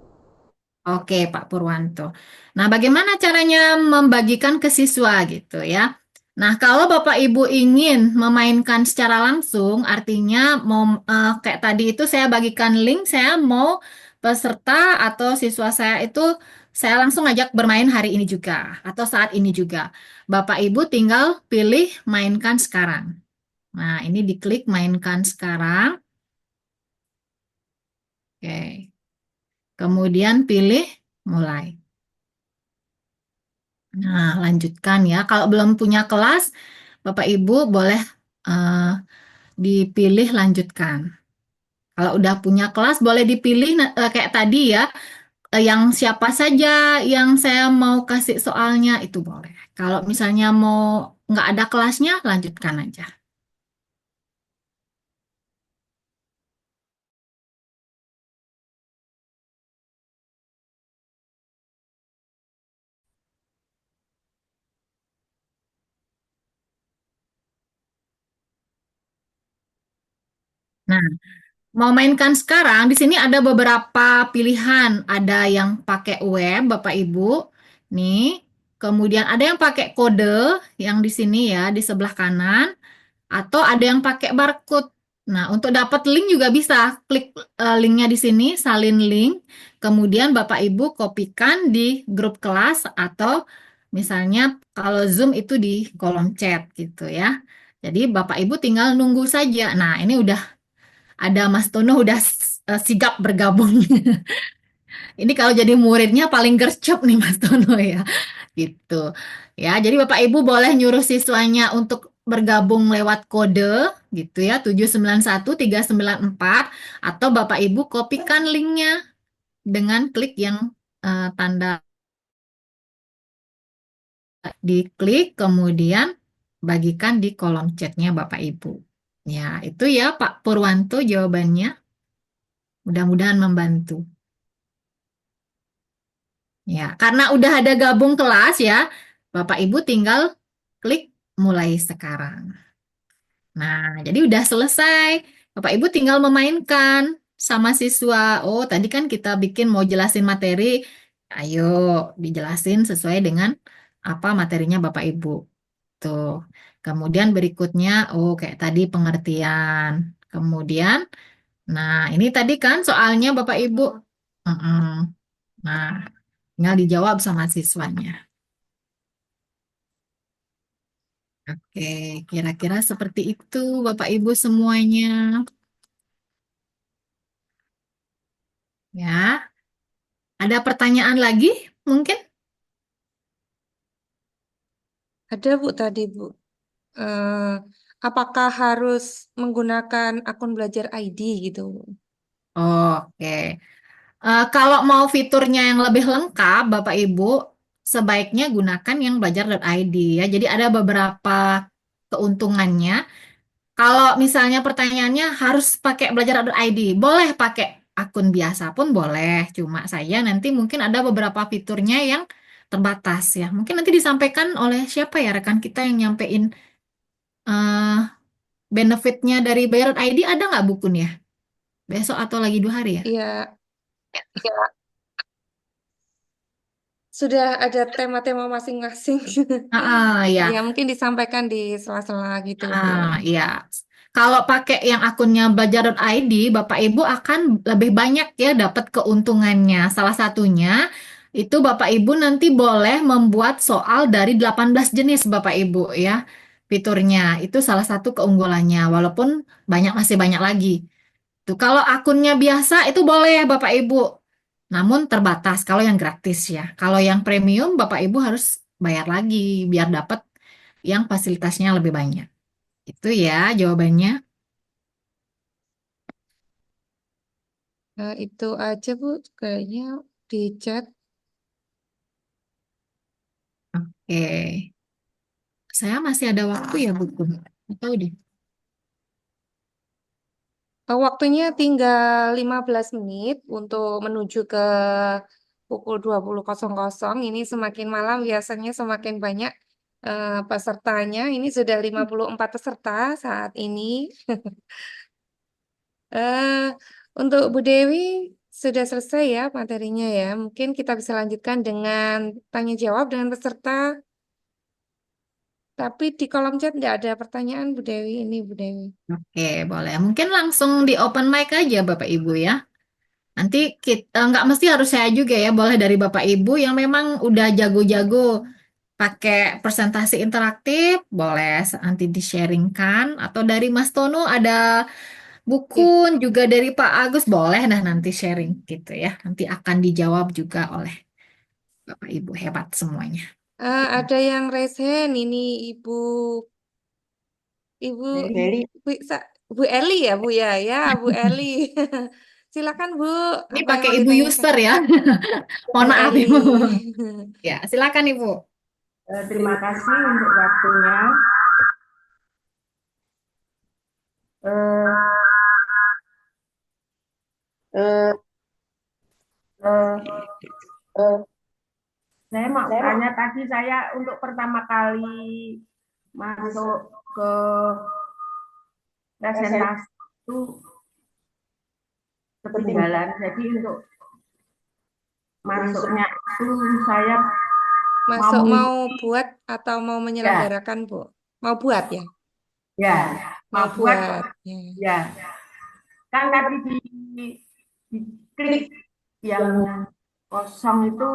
Oke, Pak Purwanto. Nah, bagaimana caranya membagikan ke siswa gitu ya? Nah, kalau Bapak Ibu ingin memainkan secara langsung, artinya mau kayak tadi itu saya bagikan link, saya mau peserta atau siswa saya itu saya langsung ajak bermain hari ini juga atau saat ini juga. Bapak Ibu tinggal pilih mainkan sekarang. Nah, ini diklik mainkan sekarang. Oke. Kemudian pilih mulai. Nah, lanjutkan ya. Kalau belum punya kelas, Bapak Ibu boleh eh, dipilih lanjutkan. Kalau udah punya kelas, boleh dipilih kayak tadi ya, yang siapa saja yang saya mau kasih soalnya itu boleh. Kalau misalnya mau nggak ada kelasnya, lanjutkan aja. Nah, mau mainkan sekarang, di sini ada beberapa pilihan. Ada yang pakai web, Bapak Ibu. Nih, kemudian ada yang pakai kode yang di sini ya, di sebelah kanan. Atau ada yang pakai barcode. Nah, untuk dapat link juga bisa. Klik linknya di sini, salin link. Kemudian Bapak Ibu kopikan di grup kelas atau misalnya kalau Zoom itu di kolom chat gitu ya. Jadi Bapak Ibu tinggal nunggu saja. Nah, ini udah ada Mas Tono udah sigap bergabung. Ini kalau jadi muridnya paling gercep nih Mas Tono ya. Gitu. Ya, jadi Bapak Ibu boleh nyuruh siswanya untuk bergabung lewat kode gitu ya 791394 atau Bapak Ibu kopikan linknya dengan klik yang tanda diklik kemudian bagikan di kolom chatnya Bapak Ibu. Ya, itu ya Pak Purwanto jawabannya. Mudah-mudahan membantu. Ya, karena udah ada gabung kelas ya, Bapak Ibu tinggal klik mulai sekarang. Nah, jadi udah selesai. Bapak Ibu tinggal memainkan sama siswa. Oh, tadi kan kita bikin mau jelasin materi. Ayo, dijelasin sesuai dengan apa materinya Bapak Ibu. Tuh. Kemudian berikutnya, oh kayak tadi pengertian. Kemudian, nah ini tadi kan soalnya Bapak Ibu. Mm-mm. Nah, tinggal dijawab sama siswanya. Oke, kira-kira seperti itu Bapak Ibu semuanya. Ya, ada pertanyaan lagi mungkin? Ada, Bu, tadi, Bu. Eh, apakah harus menggunakan akun belajar ID gitu? Oke. Kalau mau fiturnya yang lebih lengkap, Bapak Ibu, sebaiknya gunakan yang belajar.id ya. Jadi ada beberapa keuntungannya. Kalau misalnya pertanyaannya harus pakai belajar.id, boleh pakai akun biasa pun boleh. Cuma saya nanti mungkin ada beberapa fiturnya yang terbatas ya. Mungkin nanti disampaikan oleh siapa ya rekan kita yang nyampein eh, benefitnya dari belajar.id ada nggak bukunya? Besok atau lagi 2 hari ya? Ya, sudah ada tema-tema masing-masing. Ya. Ya, mungkin disampaikan di sela-sela gitu, Bu. Iya. Kalau pakai yang akunnya belajar.id, Bapak Ibu akan lebih banyak ya dapat keuntungannya. Salah satunya itu Bapak Ibu nanti boleh membuat soal dari 18 jenis Bapak Ibu ya. Fiturnya itu salah satu keunggulannya walaupun masih banyak lagi. Tuh kalau akunnya biasa itu boleh Bapak Ibu Namun terbatas kalau yang gratis ya. Kalau yang premium Bapak Ibu harus bayar lagi biar dapat yang fasilitasnya lebih banyak. Itu ya jawabannya. Nah, itu aja Bu, kayaknya di chat. Oke. Saya masih ada waktu ya, Bu. Atau deh. Waktunya tinggal 15 menit untuk menuju ke pukul 20.00. Ini semakin malam biasanya semakin banyak pesertanya. Ini sudah 54 peserta saat ini. Eh, untuk Bu Dewi sudah selesai ya materinya ya. Mungkin kita bisa lanjutkan dengan tanya jawab dengan peserta. Tapi di kolom chat nggak ada pertanyaan Bu Dewi ini Bu Dewi. Oke, boleh. Mungkin langsung di open mic aja Bapak Ibu ya. Nanti kita nggak mesti harus saya juga ya, boleh dari Bapak Ibu yang memang udah jago-jago pakai presentasi interaktif, boleh nanti di-sharingkan. Atau dari Mas Tono ada buku, Ya. juga dari Pak Agus, boleh nah nanti sharing gitu ya. Nanti akan dijawab juga oleh Bapak Ibu, hebat semuanya. Ada yang raise hand ini Ibu Ibu Beli. Bu Eli ya Bu ya ya Bu Eli. Silakan Bu, Ini apa yang pakai mau Ibu ditanyakan? user ya. Mohon Bu maaf Eli. Ibu. Ya, silakan Ibu. Terima kasih untuk waktunya. Eh, eh, eh, eh, saya mau tanya tadi saya untuk pertama kali masuk ke presentasi itu ketinggalan. Jadi untuk masuknya itu saya Masuk mau mau buat atau mau ya, menyelenggarakan Bu? Mau buat ya? ya, Mau mau buat buat. Ya. ya. Kan tadi di klik yang kosong itu,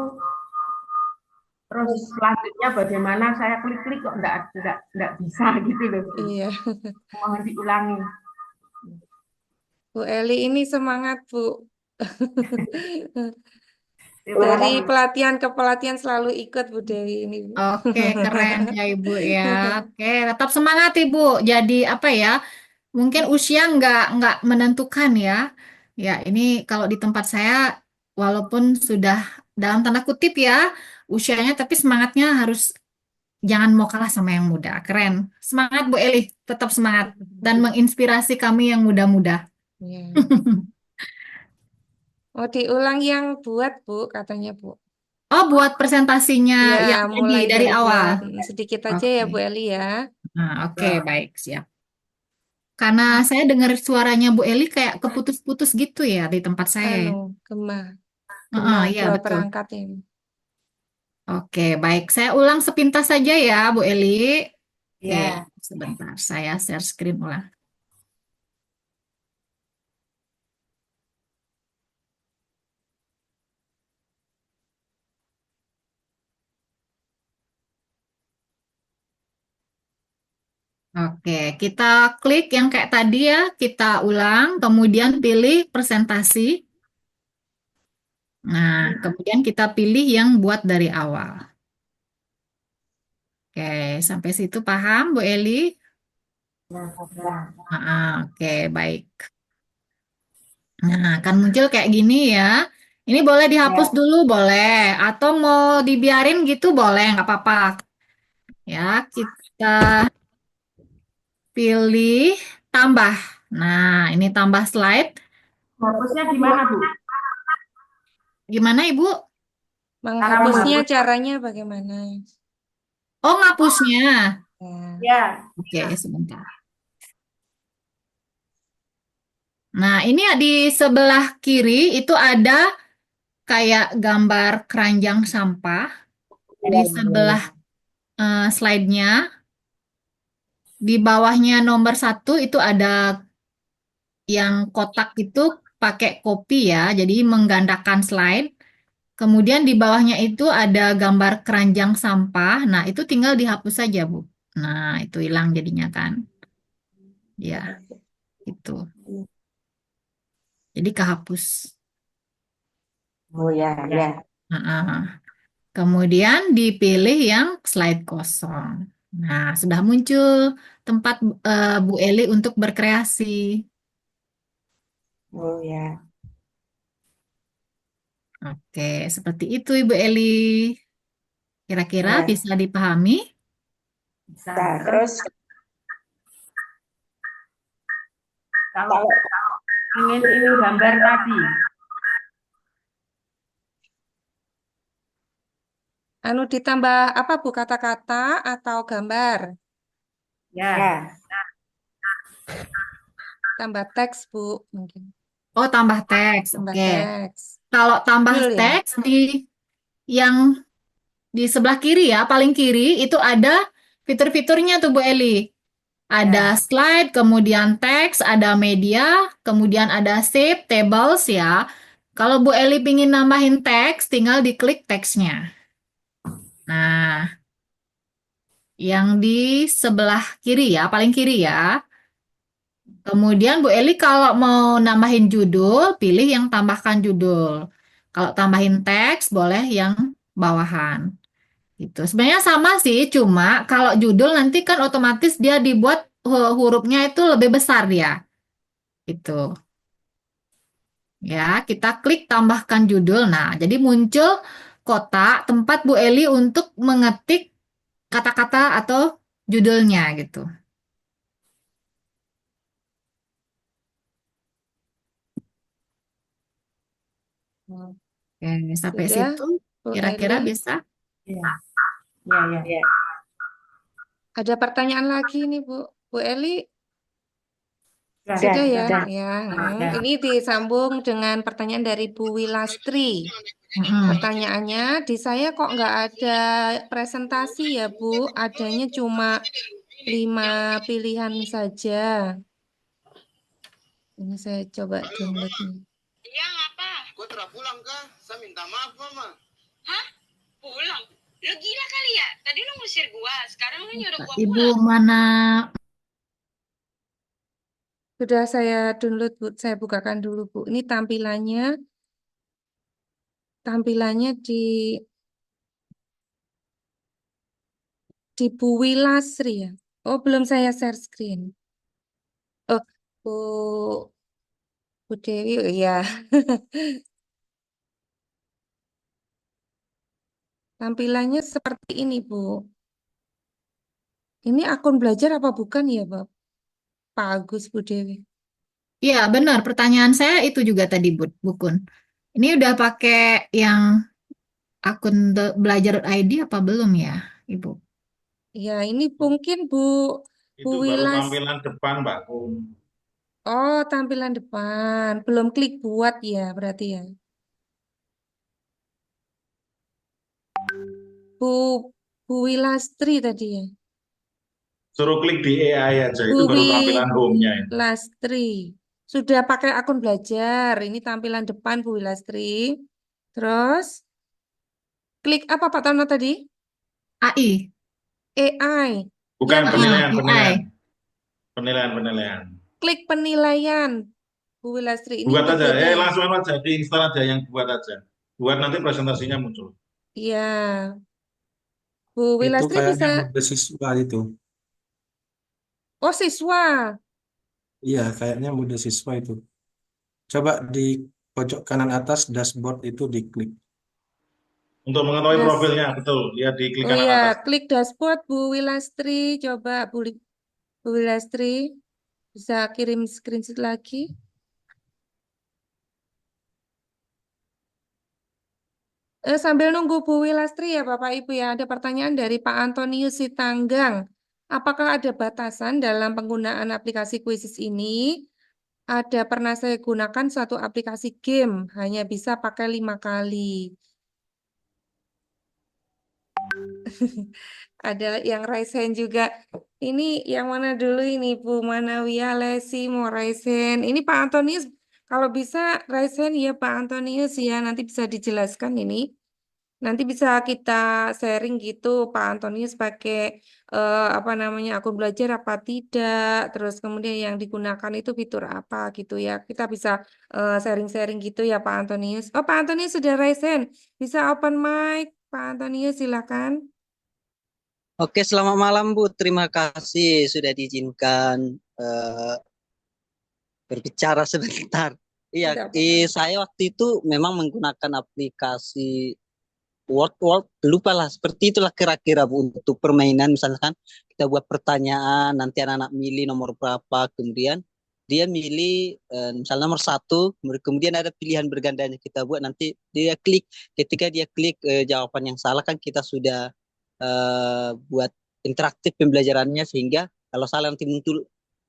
terus selanjutnya bagaimana saya klik-klik kok enggak bisa gitu loh. Iya. Mohon diulangi. Bu Eli ini semangat Bu. Terima Dari kasih. pelatihan ke pelatihan selalu ikut Bu Dewi ini Bu. Oke, keren ya Ibu ya. Oke, tetap semangat Ibu. Jadi apa ya? Mungkin usia nggak menentukan ya. Ya, ini kalau di tempat saya, walaupun sudah dalam tanda kutip ya usianya, tapi semangatnya harus jangan mau kalah sama yang muda. Keren. Semangat Bu Eli, tetap semangat dan menginspirasi kami yang muda-muda. Ya. Oh, diulang yang buat Bu, katanya Bu. Oh, buat presentasinya Ya, yang tadi mulai dari dari awal. buat sedikit aja ya Oke. Bu Eli ya. Nah, oke, baik, siap. Karena saya dengar suaranya Bu Eli kayak keputus-putus gitu ya di tempat saya. Anu, Ya. gema Iya, dua betul. perangkat ini. Oke, baik. Saya ulang sepintas saja ya, Bu Eli. Oke, Ya, sebentar. Saya share screen ulang. Oke, kita klik yang kayak tadi ya. Kita ulang, kemudian pilih presentasi. Nah, kemudian kita pilih yang buat dari awal. Oke, sampai situ paham, Bu Eli? Oke, baik. Nah, akan muncul kayak gini ya. Ini boleh dihapus ya. dulu, boleh. Atau mau dibiarin gitu, boleh, nggak apa-apa. Ya, kita pilih tambah. Nah, ini tambah slide. Hapusnya gimana, Bu? Gimana, Ibu? Cara Menghapusnya menghapus. caranya bagaimana? Oh, ngapusnya. Ya. Ya, Oke, sebentar. Nah, ini ya di sebelah kiri itu ada kayak gambar keranjang sampah. Di sebelah slide-nya, di bawahnya nomor 1 itu ada yang kotak itu pakai kopi ya, jadi menggandakan slide. Kemudian di bawahnya itu ada gambar keranjang sampah. Nah, itu tinggal dihapus saja, Bu. Nah, itu hilang jadinya kan. Ya, itu. Jadi kehapus. Oh ya, ya. Nah, kemudian dipilih yang slide kosong. Nah, sudah muncul tempat Bu Eli untuk berkreasi. Oh ya. Oke, seperti itu Ibu Eli. Kira-kira Ya. bisa dipahami? Bisa. Terus kalau ingin gambar tadi, Anu ditambah apa Bu, kata-kata atau gambar? ya. Tambah teks Bu mungkin. Oh, tambah teks. Tambah Oke. teks. Kalau tambah Judul ya? teks yang di sebelah kiri ya, paling kiri itu ada fitur-fiturnya tuh Bu Eli. Ada slide, kemudian teks, ada media, kemudian ada shape, tables ya. Kalau Bu Eli pingin nambahin teks, tinggal diklik teksnya. Nah, yang di sebelah kiri ya, paling kiri ya. Kemudian Bu Eli kalau mau nambahin judul, pilih yang tambahkan judul. Kalau tambahin teks, boleh yang bawahan. Gitu. Sebenarnya sama sih, cuma kalau judul nanti kan otomatis dia dibuat hurufnya itu lebih besar dia. Gitu. Ya, kita klik tambahkan judul. Nah, jadi muncul kotak tempat Bu Eli untuk mengetik kata-kata atau judulnya gitu. Oke, sampai Sudah situ Bu kira-kira Eli? bisa? Ya. Ya. Ada pertanyaan lagi nih Bu Eli? Sudah, Sudah ya? sudah. Ya. Ya. Ini disambung dengan pertanyaan dari Bu Wilastri. Pertanyaannya, di saya kok nggak ada presentasi ya Bu? Adanya cuma 5 pilihan saja. Ini saya coba download nih. Iya, ngapa? Kau telah pulang kah? Saya minta maaf, Mama. Hah? Pulang? Lu gila kali ya? Tadi lu ngusir gua, sekarang lu nyuruh gua Ibu pulang. mana? Sudah saya download Bu, saya bukakan dulu Bu. Ini tampilannya di Bu Wilasri ya. Oh, belum saya share screen. Oh, Bu Dewi, oh iya. Tampilannya seperti ini, Bu. Ini akun belajar apa bukan ya, Pak Agus, Bu Dewi? Iya, benar. Pertanyaan saya itu juga tadi, Bukun. Ini udah pakai yang akun belajar.id apa belum ya, Ibu? Ya, ini mungkin Bu Itu baru Wilas. tampilan depan, Mbak Kum. Oh, tampilan depan. Belum klik buat ya, berarti ya. Bu Bu Wilastri tadi ya. Suruh klik di AI aja, Bu itu baru tampilan home-nya. Wilastri. Sudah pakai akun belajar. Ini tampilan depan Bu Wilastri. Terus klik apa Pak Tono tadi? AI. AI. Bukan Yang penilaian, AI. penilaian. klik penilaian. Bu Wilastri ini Buat aja, metode. langsung aja, diinstal aja yang buat aja. Buat nanti presentasinya muncul. Iya. Bu Itu Wilastri kayaknya bisa. mode siswa itu. Oh, siswa. Iya, kayaknya mode siswa itu. Coba di pojok kanan atas dashboard itu diklik. Untuk mengetahui Yes. profilnya, betul. Lihat di klik Oh kanan iya, atas. klik dashboard Bu Wilastri. Coba Bu Wilastri bisa kirim screenshot lagi. Sambil nunggu Bu Wilastri ya Bapak Ibu ya, ada pertanyaan dari Pak Antonius Sitanggang. Apakah ada batasan dalam penggunaan aplikasi Quizzes ini? Ada pernah saya gunakan satu aplikasi game, hanya bisa pakai 5 kali. Ada yang raise hand juga. Ini yang mana dulu ini Bu Manawia Lesi mau raise hand. Ini Pak Antonius, kalau bisa raise hand ya Pak Antonius ya, nanti bisa dijelaskan ini. Nanti bisa kita sharing gitu, Pak Antonius pakai apa namanya akun belajar apa tidak, terus kemudian yang digunakan itu fitur apa gitu ya. Kita bisa sharing-sharing gitu ya Pak Antonius. Oh Pak Antonius sudah raise hand, bisa open mic, Pak Antonius silakan. Oke, selamat malam Bu. Terima kasih sudah diizinkan eh, berbicara sebentar. Iya, Tidak apa-apa. saya waktu itu memang menggunakan aplikasi Word, lupa lah. Seperti itulah kira-kira Bu untuk permainan. Misalkan kita buat pertanyaan, nanti anak-anak milih nomor berapa, kemudian dia milih misalnya nomor satu, kemudian ada pilihan bergandanya kita buat, nanti dia klik. Ketika dia klik jawaban yang salah kan kita sudah buat interaktif pembelajarannya sehingga kalau salah nanti muncul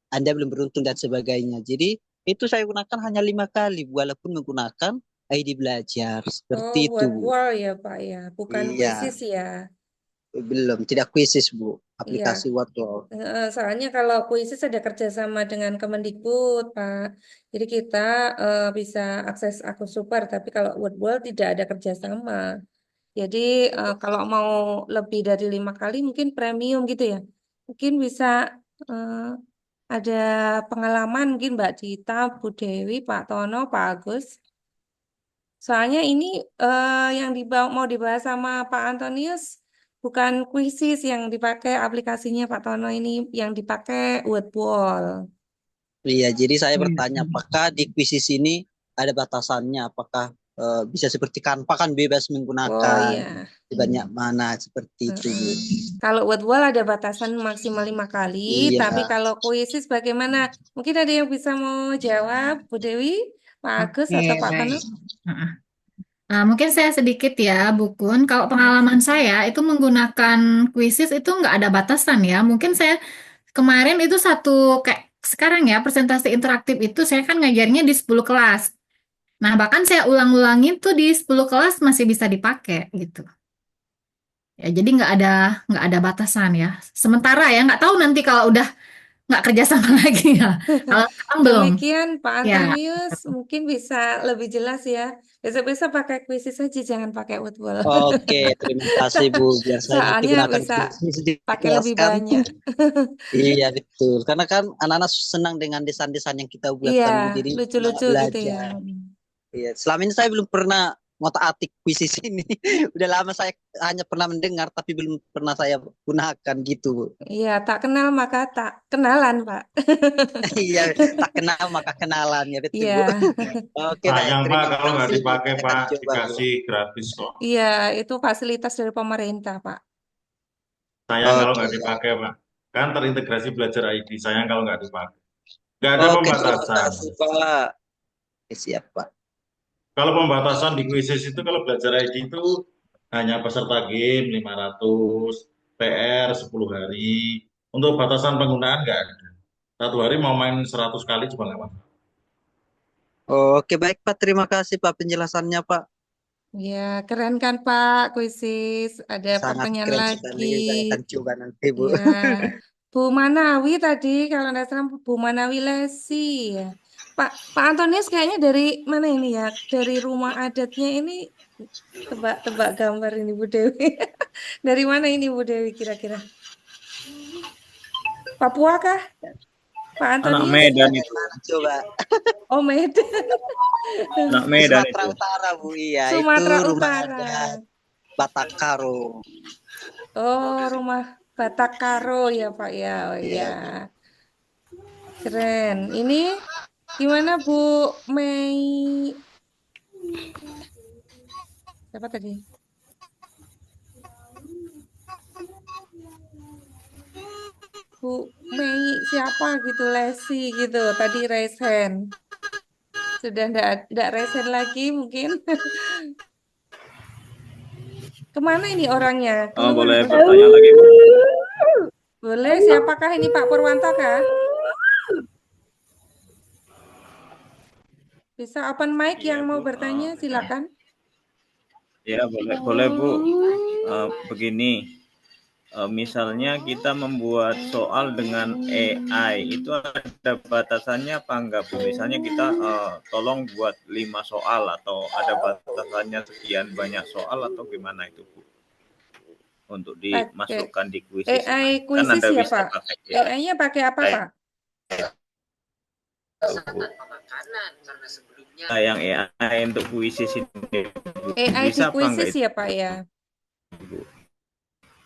Anda belum beruntung dan sebagainya. Jadi itu saya gunakan hanya 5 kali walaupun menggunakan ID belajar Oh, seperti itu buat Bu. wall ya Pak ya, bukan Iya, kuisis ya. belum tidak kuisis Bu. Iya. Aplikasi Word. Soalnya kalau kuisis ada kerjasama dengan Kemendikbud, Pak. Jadi kita bisa akses akun super, tapi kalau Wordwall tidak ada kerjasama. Jadi kalau mau lebih dari 5 kali mungkin premium gitu ya. Mungkin bisa eh, ada pengalaman mungkin Mbak Dita, Bu Dewi, Pak Tono, Pak Agus. Soalnya ini yang mau dibahas sama Pak Antonius bukan kuisis yang dipakai aplikasinya Pak Tono ini yang dipakai Wordwall. Iya, jadi saya bertanya apakah di kuisis ini ada batasannya? Apakah bisa seperti Canva kan bebas Oh menggunakan iya. banyak mana seperti itu Bu. Kalau Wordwall ada batasan maksimal 5 kali, Iya. tapi kalau kuisis bagaimana? Mungkin ada yang bisa mau jawab, Bu Dewi, Pak Agus Oke, atau Pak Tono? baik. Mungkin saya sedikit ya, Bu Kun. Kalau pengalaman saya itu menggunakan kuisis itu nggak ada batasan ya. Mungkin saya kemarin itu satu kayak sekarang ya presentasi interaktif itu saya kan ngajarnya di 10 kelas. Nah, bahkan saya ulang-ulangin tuh di 10 kelas masih bisa dipakai gitu. Ya, jadi nggak ada batasan ya. Sementara ya nggak tahu nanti kalau udah nggak kerja sama lagi ya. Kalau sekarang belum. Demikian Pak Ya. Antonius, mungkin bisa lebih jelas ya. Besok-besok pakai kuisis saja, jangan pakai Wordwall. Oke, terima kasih Bu. Biar saya nanti Soalnya gunakan bisa kuisis pakai lebih dijelaskan. banyak. Iya betul. Karena kan anak-anak senang dengan desain-desain yang kita buat Iya, kan Bu. Jadi semangat lucu-lucu gitu ya. belajar. Iya. Selama ini saya belum pernah ngotak-atik kuisis ini. Udah lama saya hanya pernah mendengar tapi belum pernah saya gunakan gitu Bu. Iya, tak kenal maka tak kenalan, Pak. Iya, tak kenal maka kenalan ya betul Iya. Bu. Oke baik, Sayang Pak terima kalau nggak kasih Bu. dipakai Saya akan Pak, coba Bu. dikasih gratis kok. Iya, itu fasilitas dari pemerintah, Pak. Sayang kalau Oke. nggak dipakai Pak. Kan terintegrasi belajar ID. Sayang kalau nggak dipakai. Nggak ada Oke, terima pembatasan. kasih Pak. Oke, siap Pak. Kalau pembatasan di kuisis itu kalau belajar ID itu hanya peserta game 500, PR 10 hari. Untuk batasan penggunaan nggak ada. 1 hari mau main 100 kali juga nggak apa-apa. Oke baik Pak, terima kasih Pak penjelasannya Pak. Ya, keren kan, Pak, kuisis. Ada Sangat pertanyaan keren lagi. sekali. Saya akan coba nanti Bu. Iya. Bu Manawi tadi, kalau nggak salah Bu Manawi Lesi ya. Pak Antonius kayaknya dari mana ini ya? Dari rumah adatnya ini tebak-tebak gambar ini Bu Dewi. Dari mana ini Bu Dewi kira-kira? Papua kah? Pak Anak Antonius? Medan itu. Coba. Oh, Medan. Anak Medan Sumatera itu. Utara Bu, iya Sumatera itu rumah Utara. adat Batakaro. Oh, rumah Batakaro ya, Pak ya. Oh Iya. ya. Keren. Ini gimana Bu Mei? Siapa tadi? Bu Mei siapa gitu Lesi gitu. Tadi raise hand. Sudah enggak raise hand lagi mungkin. Kemana ini orangnya? Oh, boleh Keluar. bertanya lagi, Bu. Boleh, siapakah ini Pak Purwanto kah? Bisa open mic yang mau bertanya, silakan. Ya, boleh Bu. Begini, misalnya kita membuat soal dengan AI itu ada batasannya apa enggak Bu? Misalnya kita tolong buat 5 soal atau ada batasannya sekian banyak soal atau gimana itu Bu? Untuk Pakai dimasukkan di kuisis itu. AI Kan kuisis Anda ya, bisa Pak? pakai ya. AI-nya pakai apa, Pak? Nah, yang AI untuk kuisis ini Bu. AI di Bisa apa enggak kuisis itu ya, Pak ya? Bu?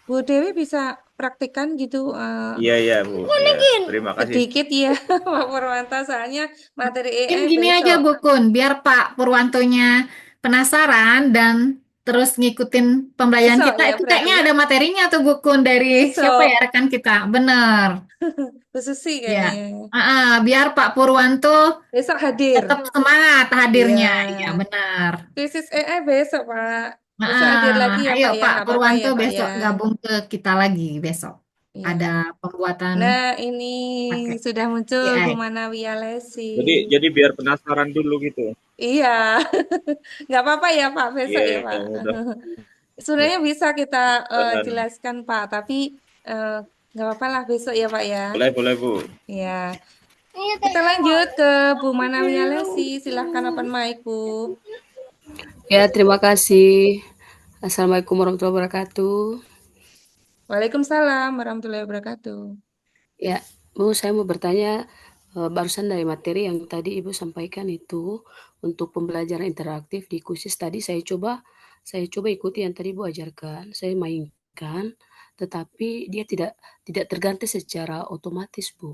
Bu Dewi bisa praktikkan gitu Iya Bu. Ya. Terima kasih. sedikit ya, Pak Purwanto, soalnya materi Mungkin AI gini aja Bu besok. Kun, biar Pak Purwantonya penasaran dan terus ngikutin pembelajaran Besok kita. ya Itu berarti kayaknya ya? ada materinya tuh Bu Kun dari siapa ya Besok. rekan kita. Bener. Bu Susi Ya. kayaknya. Biar Pak Purwanto Besok hadir. tetap semangat Iya. hadirnya. Iya, benar. Krisis AI besok, Pak. Besok hadir lagi ya, Ayo Pak ya? Pak Nggak apa-apa ya, Purwanto Pak ya? besok gabung ke kita lagi besok. Iya. Ada pembuatan Nah, ini pakai sudah muncul Bu AI. Manawia Lesi. Jadi biar penasaran dulu gitu. Iya. Nggak apa-apa ya, Pak. Besok ya, Iya, Pak. mudah. Sebenarnya bisa kita Dan jelaskan, Pak. Tapi eh, nggak apa-apa lah besok ya, Pak ya. boleh Bu. Ya. Kita lanjut ke Bu Manawia Lesi. Silahkan open mic, Bu. Ya, terima kasih. Assalamualaikum warahmatullahi wabarakatuh. Waalaikumsalam warahmatullahi wabarakatuh. Ya, Bu, saya mau bertanya barusan dari materi yang tadi Ibu sampaikan itu untuk pembelajaran interaktif di kuisis tadi saya coba ikuti yang tadi Bu ajarkan, saya mainkan, tetapi dia tidak terganti secara otomatis, Bu.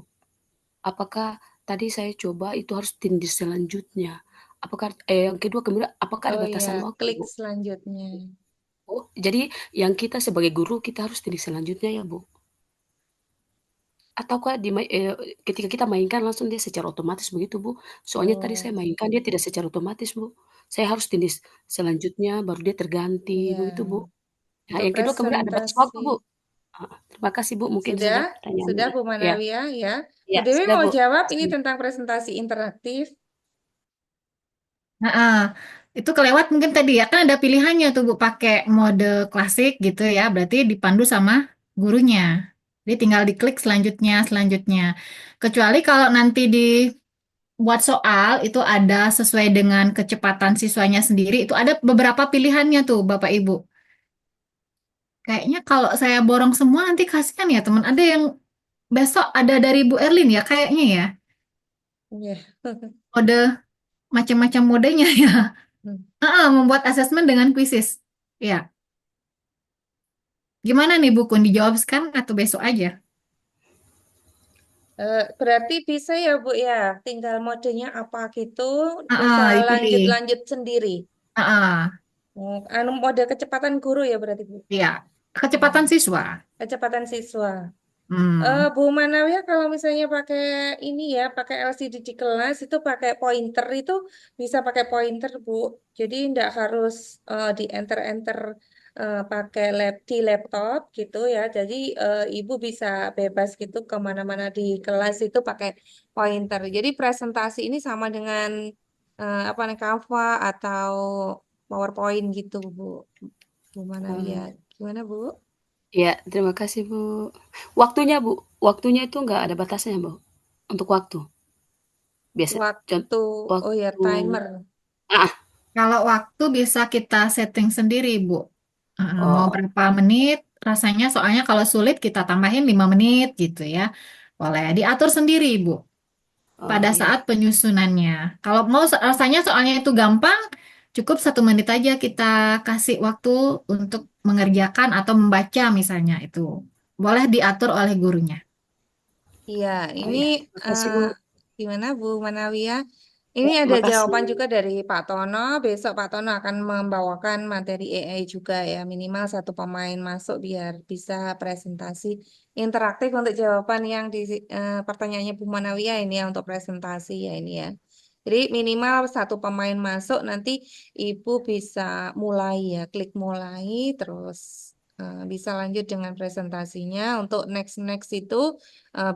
Apakah tadi saya coba itu harus tindih selanjutnya? Apakah yang kedua kemudian apakah ada Oh batasan ya, waktu, klik Bu? selanjutnya. Oh, jadi yang kita sebagai guru kita harus tindih selanjutnya ya, Bu? Ataukah ketika kita mainkan langsung dia secara otomatis begitu, Bu? Soalnya tadi saya Oh, mainkan dia tidak secara otomatis, Bu. Saya harus tindih selanjutnya baru dia terganti, iya. begitu, Bu. Nah, Untuk yang kedua kemudian ada batas waktu, presentasi. Bu. Terima kasih, Bu. Mungkin itu saja Sudah? Sudah, pertanyaannya. Bu Ya, Manawia, ya. Bu ya, Dewi sudah, mau Bu. jawab ini tentang presentasi interaktif. Itu kelewat mungkin tadi ya, kan ada pilihannya tuh Bu, pakai mode klasik gitu ya, berarti dipandu sama gurunya. Jadi tinggal diklik selanjutnya, selanjutnya. Kecuali kalau nanti dibuat soal, itu ada sesuai dengan kecepatan siswanya sendiri, itu ada beberapa pilihannya tuh Bapak Ibu. Kayaknya kalau saya borong semua nanti kasihan ya teman. Ada yang besok ada dari Bu Erlin ya, kayaknya ya. Iya. Mode, macam-macam modenya ya. Membuat asesmen dengan kuisis. Ya. Gimana nih Bu Kun, dijawab sekarang atau besok aja? Berarti bisa ya, Bu ya. Tinggal modenya apa gitu, bisa Dipilih. lanjut-lanjut sendiri. Ah, Anu mode kecepatan guru ya berarti, Bu. ya. Kecepatan siswa. Kecepatan siswa. Hmm. Bu Manawia kalau misalnya pakai ini ya, pakai LCD di kelas itu pakai pointer itu bisa pakai pointer, Bu. Jadi tidak harus di enter-enter pakai di laptop gitu ya. Jadi Ibu bisa bebas gitu kemana-mana di kelas itu pakai pointer. Jadi presentasi ini sama dengan apa namanya Canva atau PowerPoint gitu, Bu. Bu Manawia. Gimana, Bu? Ya, terima kasih, Bu. Waktunya, Bu. Waktunya itu nggak ada batasnya, Bu. Untuk waktu. Biasa. Waktu, oh ya, Waktu. timer. Kalau waktu bisa kita setting sendiri, Bu. Mau berapa menit rasanya, soalnya kalau sulit kita tambahin 5 menit gitu ya. Boleh diatur sendiri, Bu. Pada saat penyusunannya. Kalau mau rasanya soalnya itu gampang, cukup 1 menit aja kita kasih waktu untuk mengerjakan atau membaca misalnya itu. Boleh diatur oleh gurunya. Iya, ini Terima kasih, Bu. gimana Bu Manawia? Ini Ya, ada terima kasih. jawaban juga dari Pak Tono. Besok Pak Tono akan membawakan materi AI juga ya. Minimal satu pemain masuk biar bisa presentasi interaktif untuk jawaban yang di pertanyaannya Bu Manawia ini ya untuk presentasi ya ini ya. Jadi minimal satu pemain masuk nanti Ibu bisa mulai ya, klik mulai terus bisa lanjut dengan presentasinya. Untuk next itu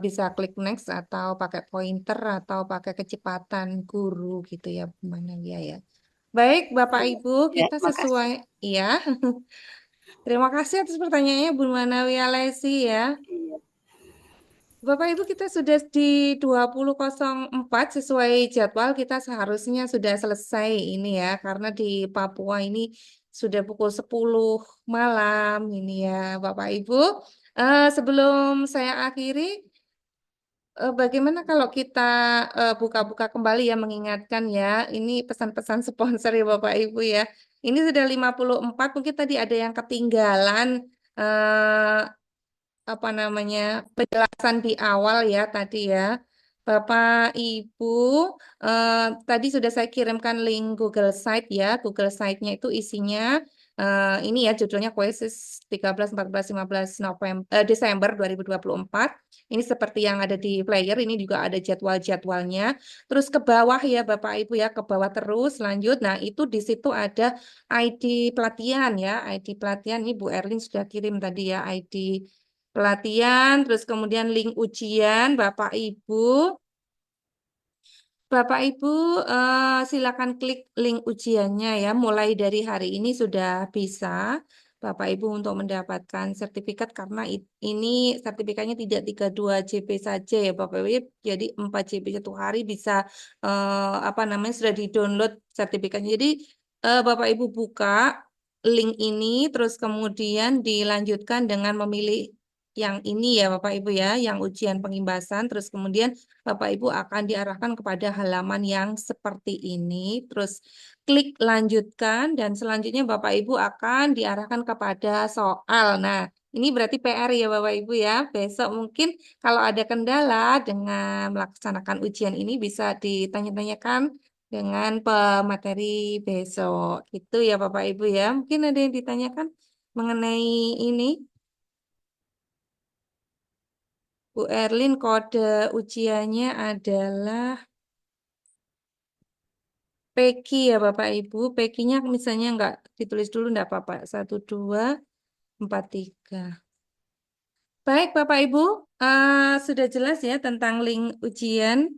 bisa klik next atau pakai pointer atau pakai kecepatan guru gitu ya Bu Manawia ya. Baik Bapak Ibu, Ya, kita terima kasih. sesuai ya. Terima kasih atas pertanyaannya Bu Manawi Alesi ya. Bapak Ibu kita sudah di 20.04 sesuai jadwal kita seharusnya sudah selesai ini ya karena di Papua ini sudah pukul 10 malam ini ya Bapak Ibu. Sebelum saya akhiri bagaimana kalau kita buka-buka kembali ya mengingatkan ya ini pesan-pesan sponsor ya Bapak Ibu ya. Ini sudah 54 mungkin tadi ada yang ketinggalan eh, apa namanya penjelasan di awal ya tadi ya. Bapak Ibu tadi sudah saya kirimkan link Google Site ya. Google Site-nya itu isinya ini ya judulnya Kuesis 13, 14, 15 Desember 2024. Ini seperti yang ada di player, ini juga ada jadwal-jadwalnya. Terus ke bawah ya Bapak Ibu ya, ke bawah terus lanjut. Nah, itu di situ ada ID pelatihan ya, ID pelatihan ini Bu Erlin sudah kirim tadi ya ID pelatihan, terus kemudian link ujian, Bapak Ibu. Bapak Ibu, silakan klik link ujiannya ya. Mulai dari hari ini sudah bisa Bapak Ibu untuk mendapatkan sertifikat karena ini sertifikatnya tidak 32 JP saja ya Bapak Ibu. Jadi 4 JP satu hari bisa apa namanya sudah di-download sertifikatnya. Jadi Bapak Ibu buka link ini terus kemudian dilanjutkan dengan memilih yang ini ya Bapak Ibu ya, yang ujian pengimbasan terus kemudian Bapak Ibu akan diarahkan kepada halaman yang seperti ini. Terus klik lanjutkan dan selanjutnya Bapak Ibu akan diarahkan kepada soal. Nah, ini berarti PR ya Bapak Ibu ya. Besok mungkin kalau ada kendala dengan melaksanakan ujian ini bisa ditanya-tanyakan dengan pemateri besok. Itu ya Bapak Ibu ya. Mungkin ada yang ditanyakan mengenai ini. Bu Erlin, kode ujiannya adalah Peki ya Bapak Ibu. Pekinya misalnya nggak ditulis dulu nggak apa-apa. 1243. Baik Bapak Ibu, sudah jelas ya tentang link ujian.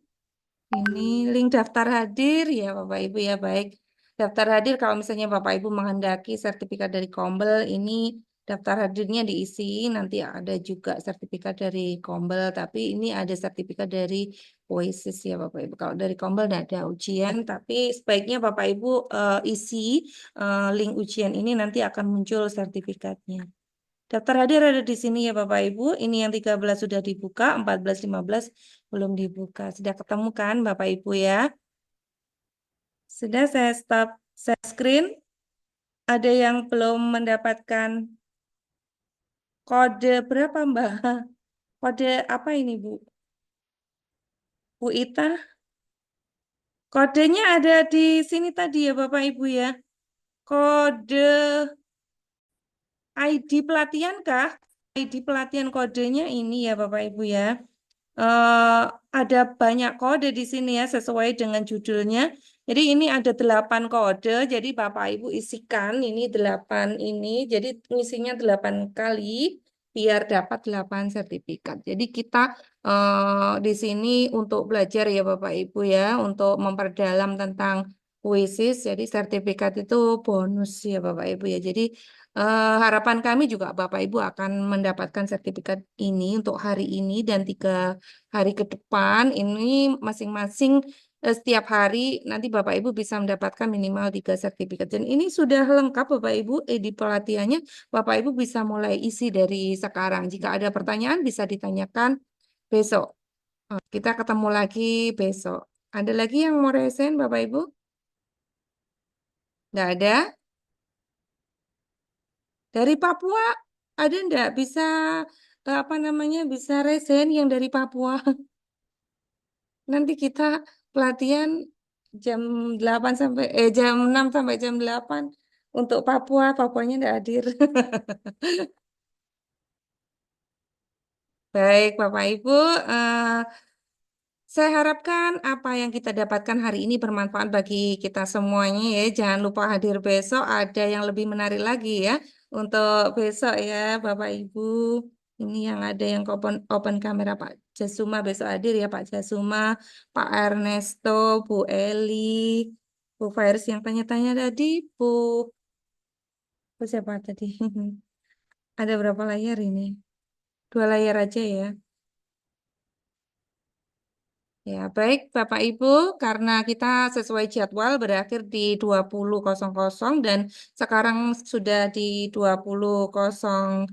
Ini link daftar hadir ya Bapak Ibu ya baik. Daftar hadir kalau misalnya Bapak Ibu menghendaki sertifikat dari Kombel ini daftar hadirnya diisi nanti ada juga sertifikat dari Kombel tapi ini ada sertifikat dari Oasis ya Bapak Ibu. Kalau dari Kombel tidak ada ujian tapi sebaiknya Bapak Ibu isi link ujian ini nanti akan muncul sertifikatnya. Daftar hadir ada di sini ya Bapak Ibu. Ini yang 13 sudah dibuka, 14, 15 belum dibuka. Sudah ketemu kan Bapak Ibu ya? Sudah saya stop share screen. Ada yang belum mendapatkan kode berapa Mbak? Kode apa ini Bu? Bu Ita? Kodenya ada di sini tadi ya Bapak Ibu ya. Kode ID pelatihan kah? ID pelatihan kodenya ini ya Bapak Ibu ya. eh, ada banyak kode di sini ya sesuai dengan judulnya. Jadi ini ada 8 kode. Jadi Bapak Ibu isikan ini 8 ini. Jadi ngisinya 8 kali biar dapat 8 sertifikat. Jadi kita di sini untuk belajar ya Bapak Ibu ya untuk memperdalam tentang kuisis. Jadi sertifikat itu bonus ya Bapak Ibu ya. Jadi harapan kami juga Bapak Ibu akan mendapatkan sertifikat ini untuk hari ini dan 3 hari ke depan ini masing-masing setiap hari nanti Bapak Ibu bisa mendapatkan minimal 3 sertifikat dan ini sudah lengkap Bapak Ibu di pelatihannya Bapak Ibu bisa mulai isi dari sekarang jika ada pertanyaan bisa ditanyakan besok. Kita ketemu lagi besok. Ada lagi yang mau resen Bapak Ibu? Nggak ada? Dari Papua ada nggak bisa apa namanya bisa resen yang dari Papua? Nanti kita pelatihan jam 8 sampai jam 6 sampai jam 8 untuk Papua, Papuanya nggak hadir. Baik, Bapak Ibu, saya harapkan apa yang kita dapatkan hari ini bermanfaat bagi kita semuanya ya. Jangan lupa hadir besok, ada yang lebih menarik lagi ya untuk besok ya, Bapak Ibu. Ini yang ada yang open kamera Pak Jasuma besok hadir ya Pak Jasuma, Pak Ernesto, Bu Eli, Bu Fairs yang tanya-tanya tadi, Bu Oh, siapa tadi? Ada berapa layar ini? 2 layar aja ya. Ya, baik Bapak Ibu, karena kita sesuai jadwal berakhir di 20.00 dan sekarang sudah di 20.09.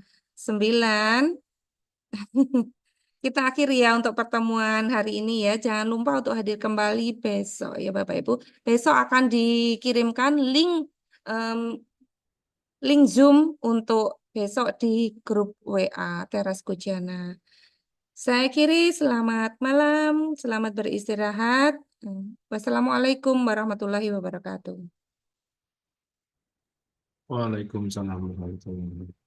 Kita akhiri ya untuk pertemuan hari ini ya. Jangan lupa untuk hadir kembali besok ya Bapak Ibu. Besok akan dikirimkan em, link Zoom untuk besok di grup WA Teras Kujana. Saya akhiri, selamat malam, selamat beristirahat. Wassalamualaikum warahmatullahi wabarakatuh. Waalaikumsalam warahmatullahi wabarakatuh.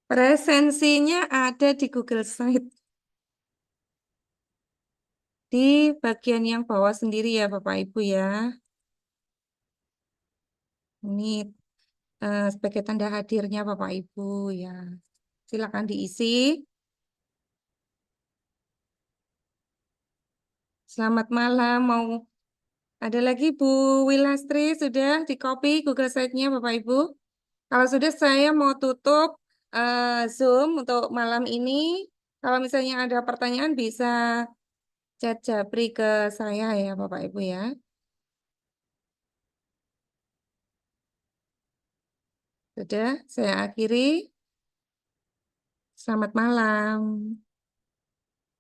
Presensinya ada di Google Slide. Di bagian yang bawah sendiri ya Bapak Ibu ya. Ini sebagai tanda hadirnya Bapak Ibu ya. Silakan diisi. Selamat malam. Mau ada lagi Bu Wilastri sudah di copy Google Slide-nya Bapak Ibu. Kalau sudah saya mau tutup Zoom untuk malam ini. Kalau misalnya ada pertanyaan bisa chat Japri ke saya ya Bapak Ibu ya. Sudah, saya akhiri. Selamat malam.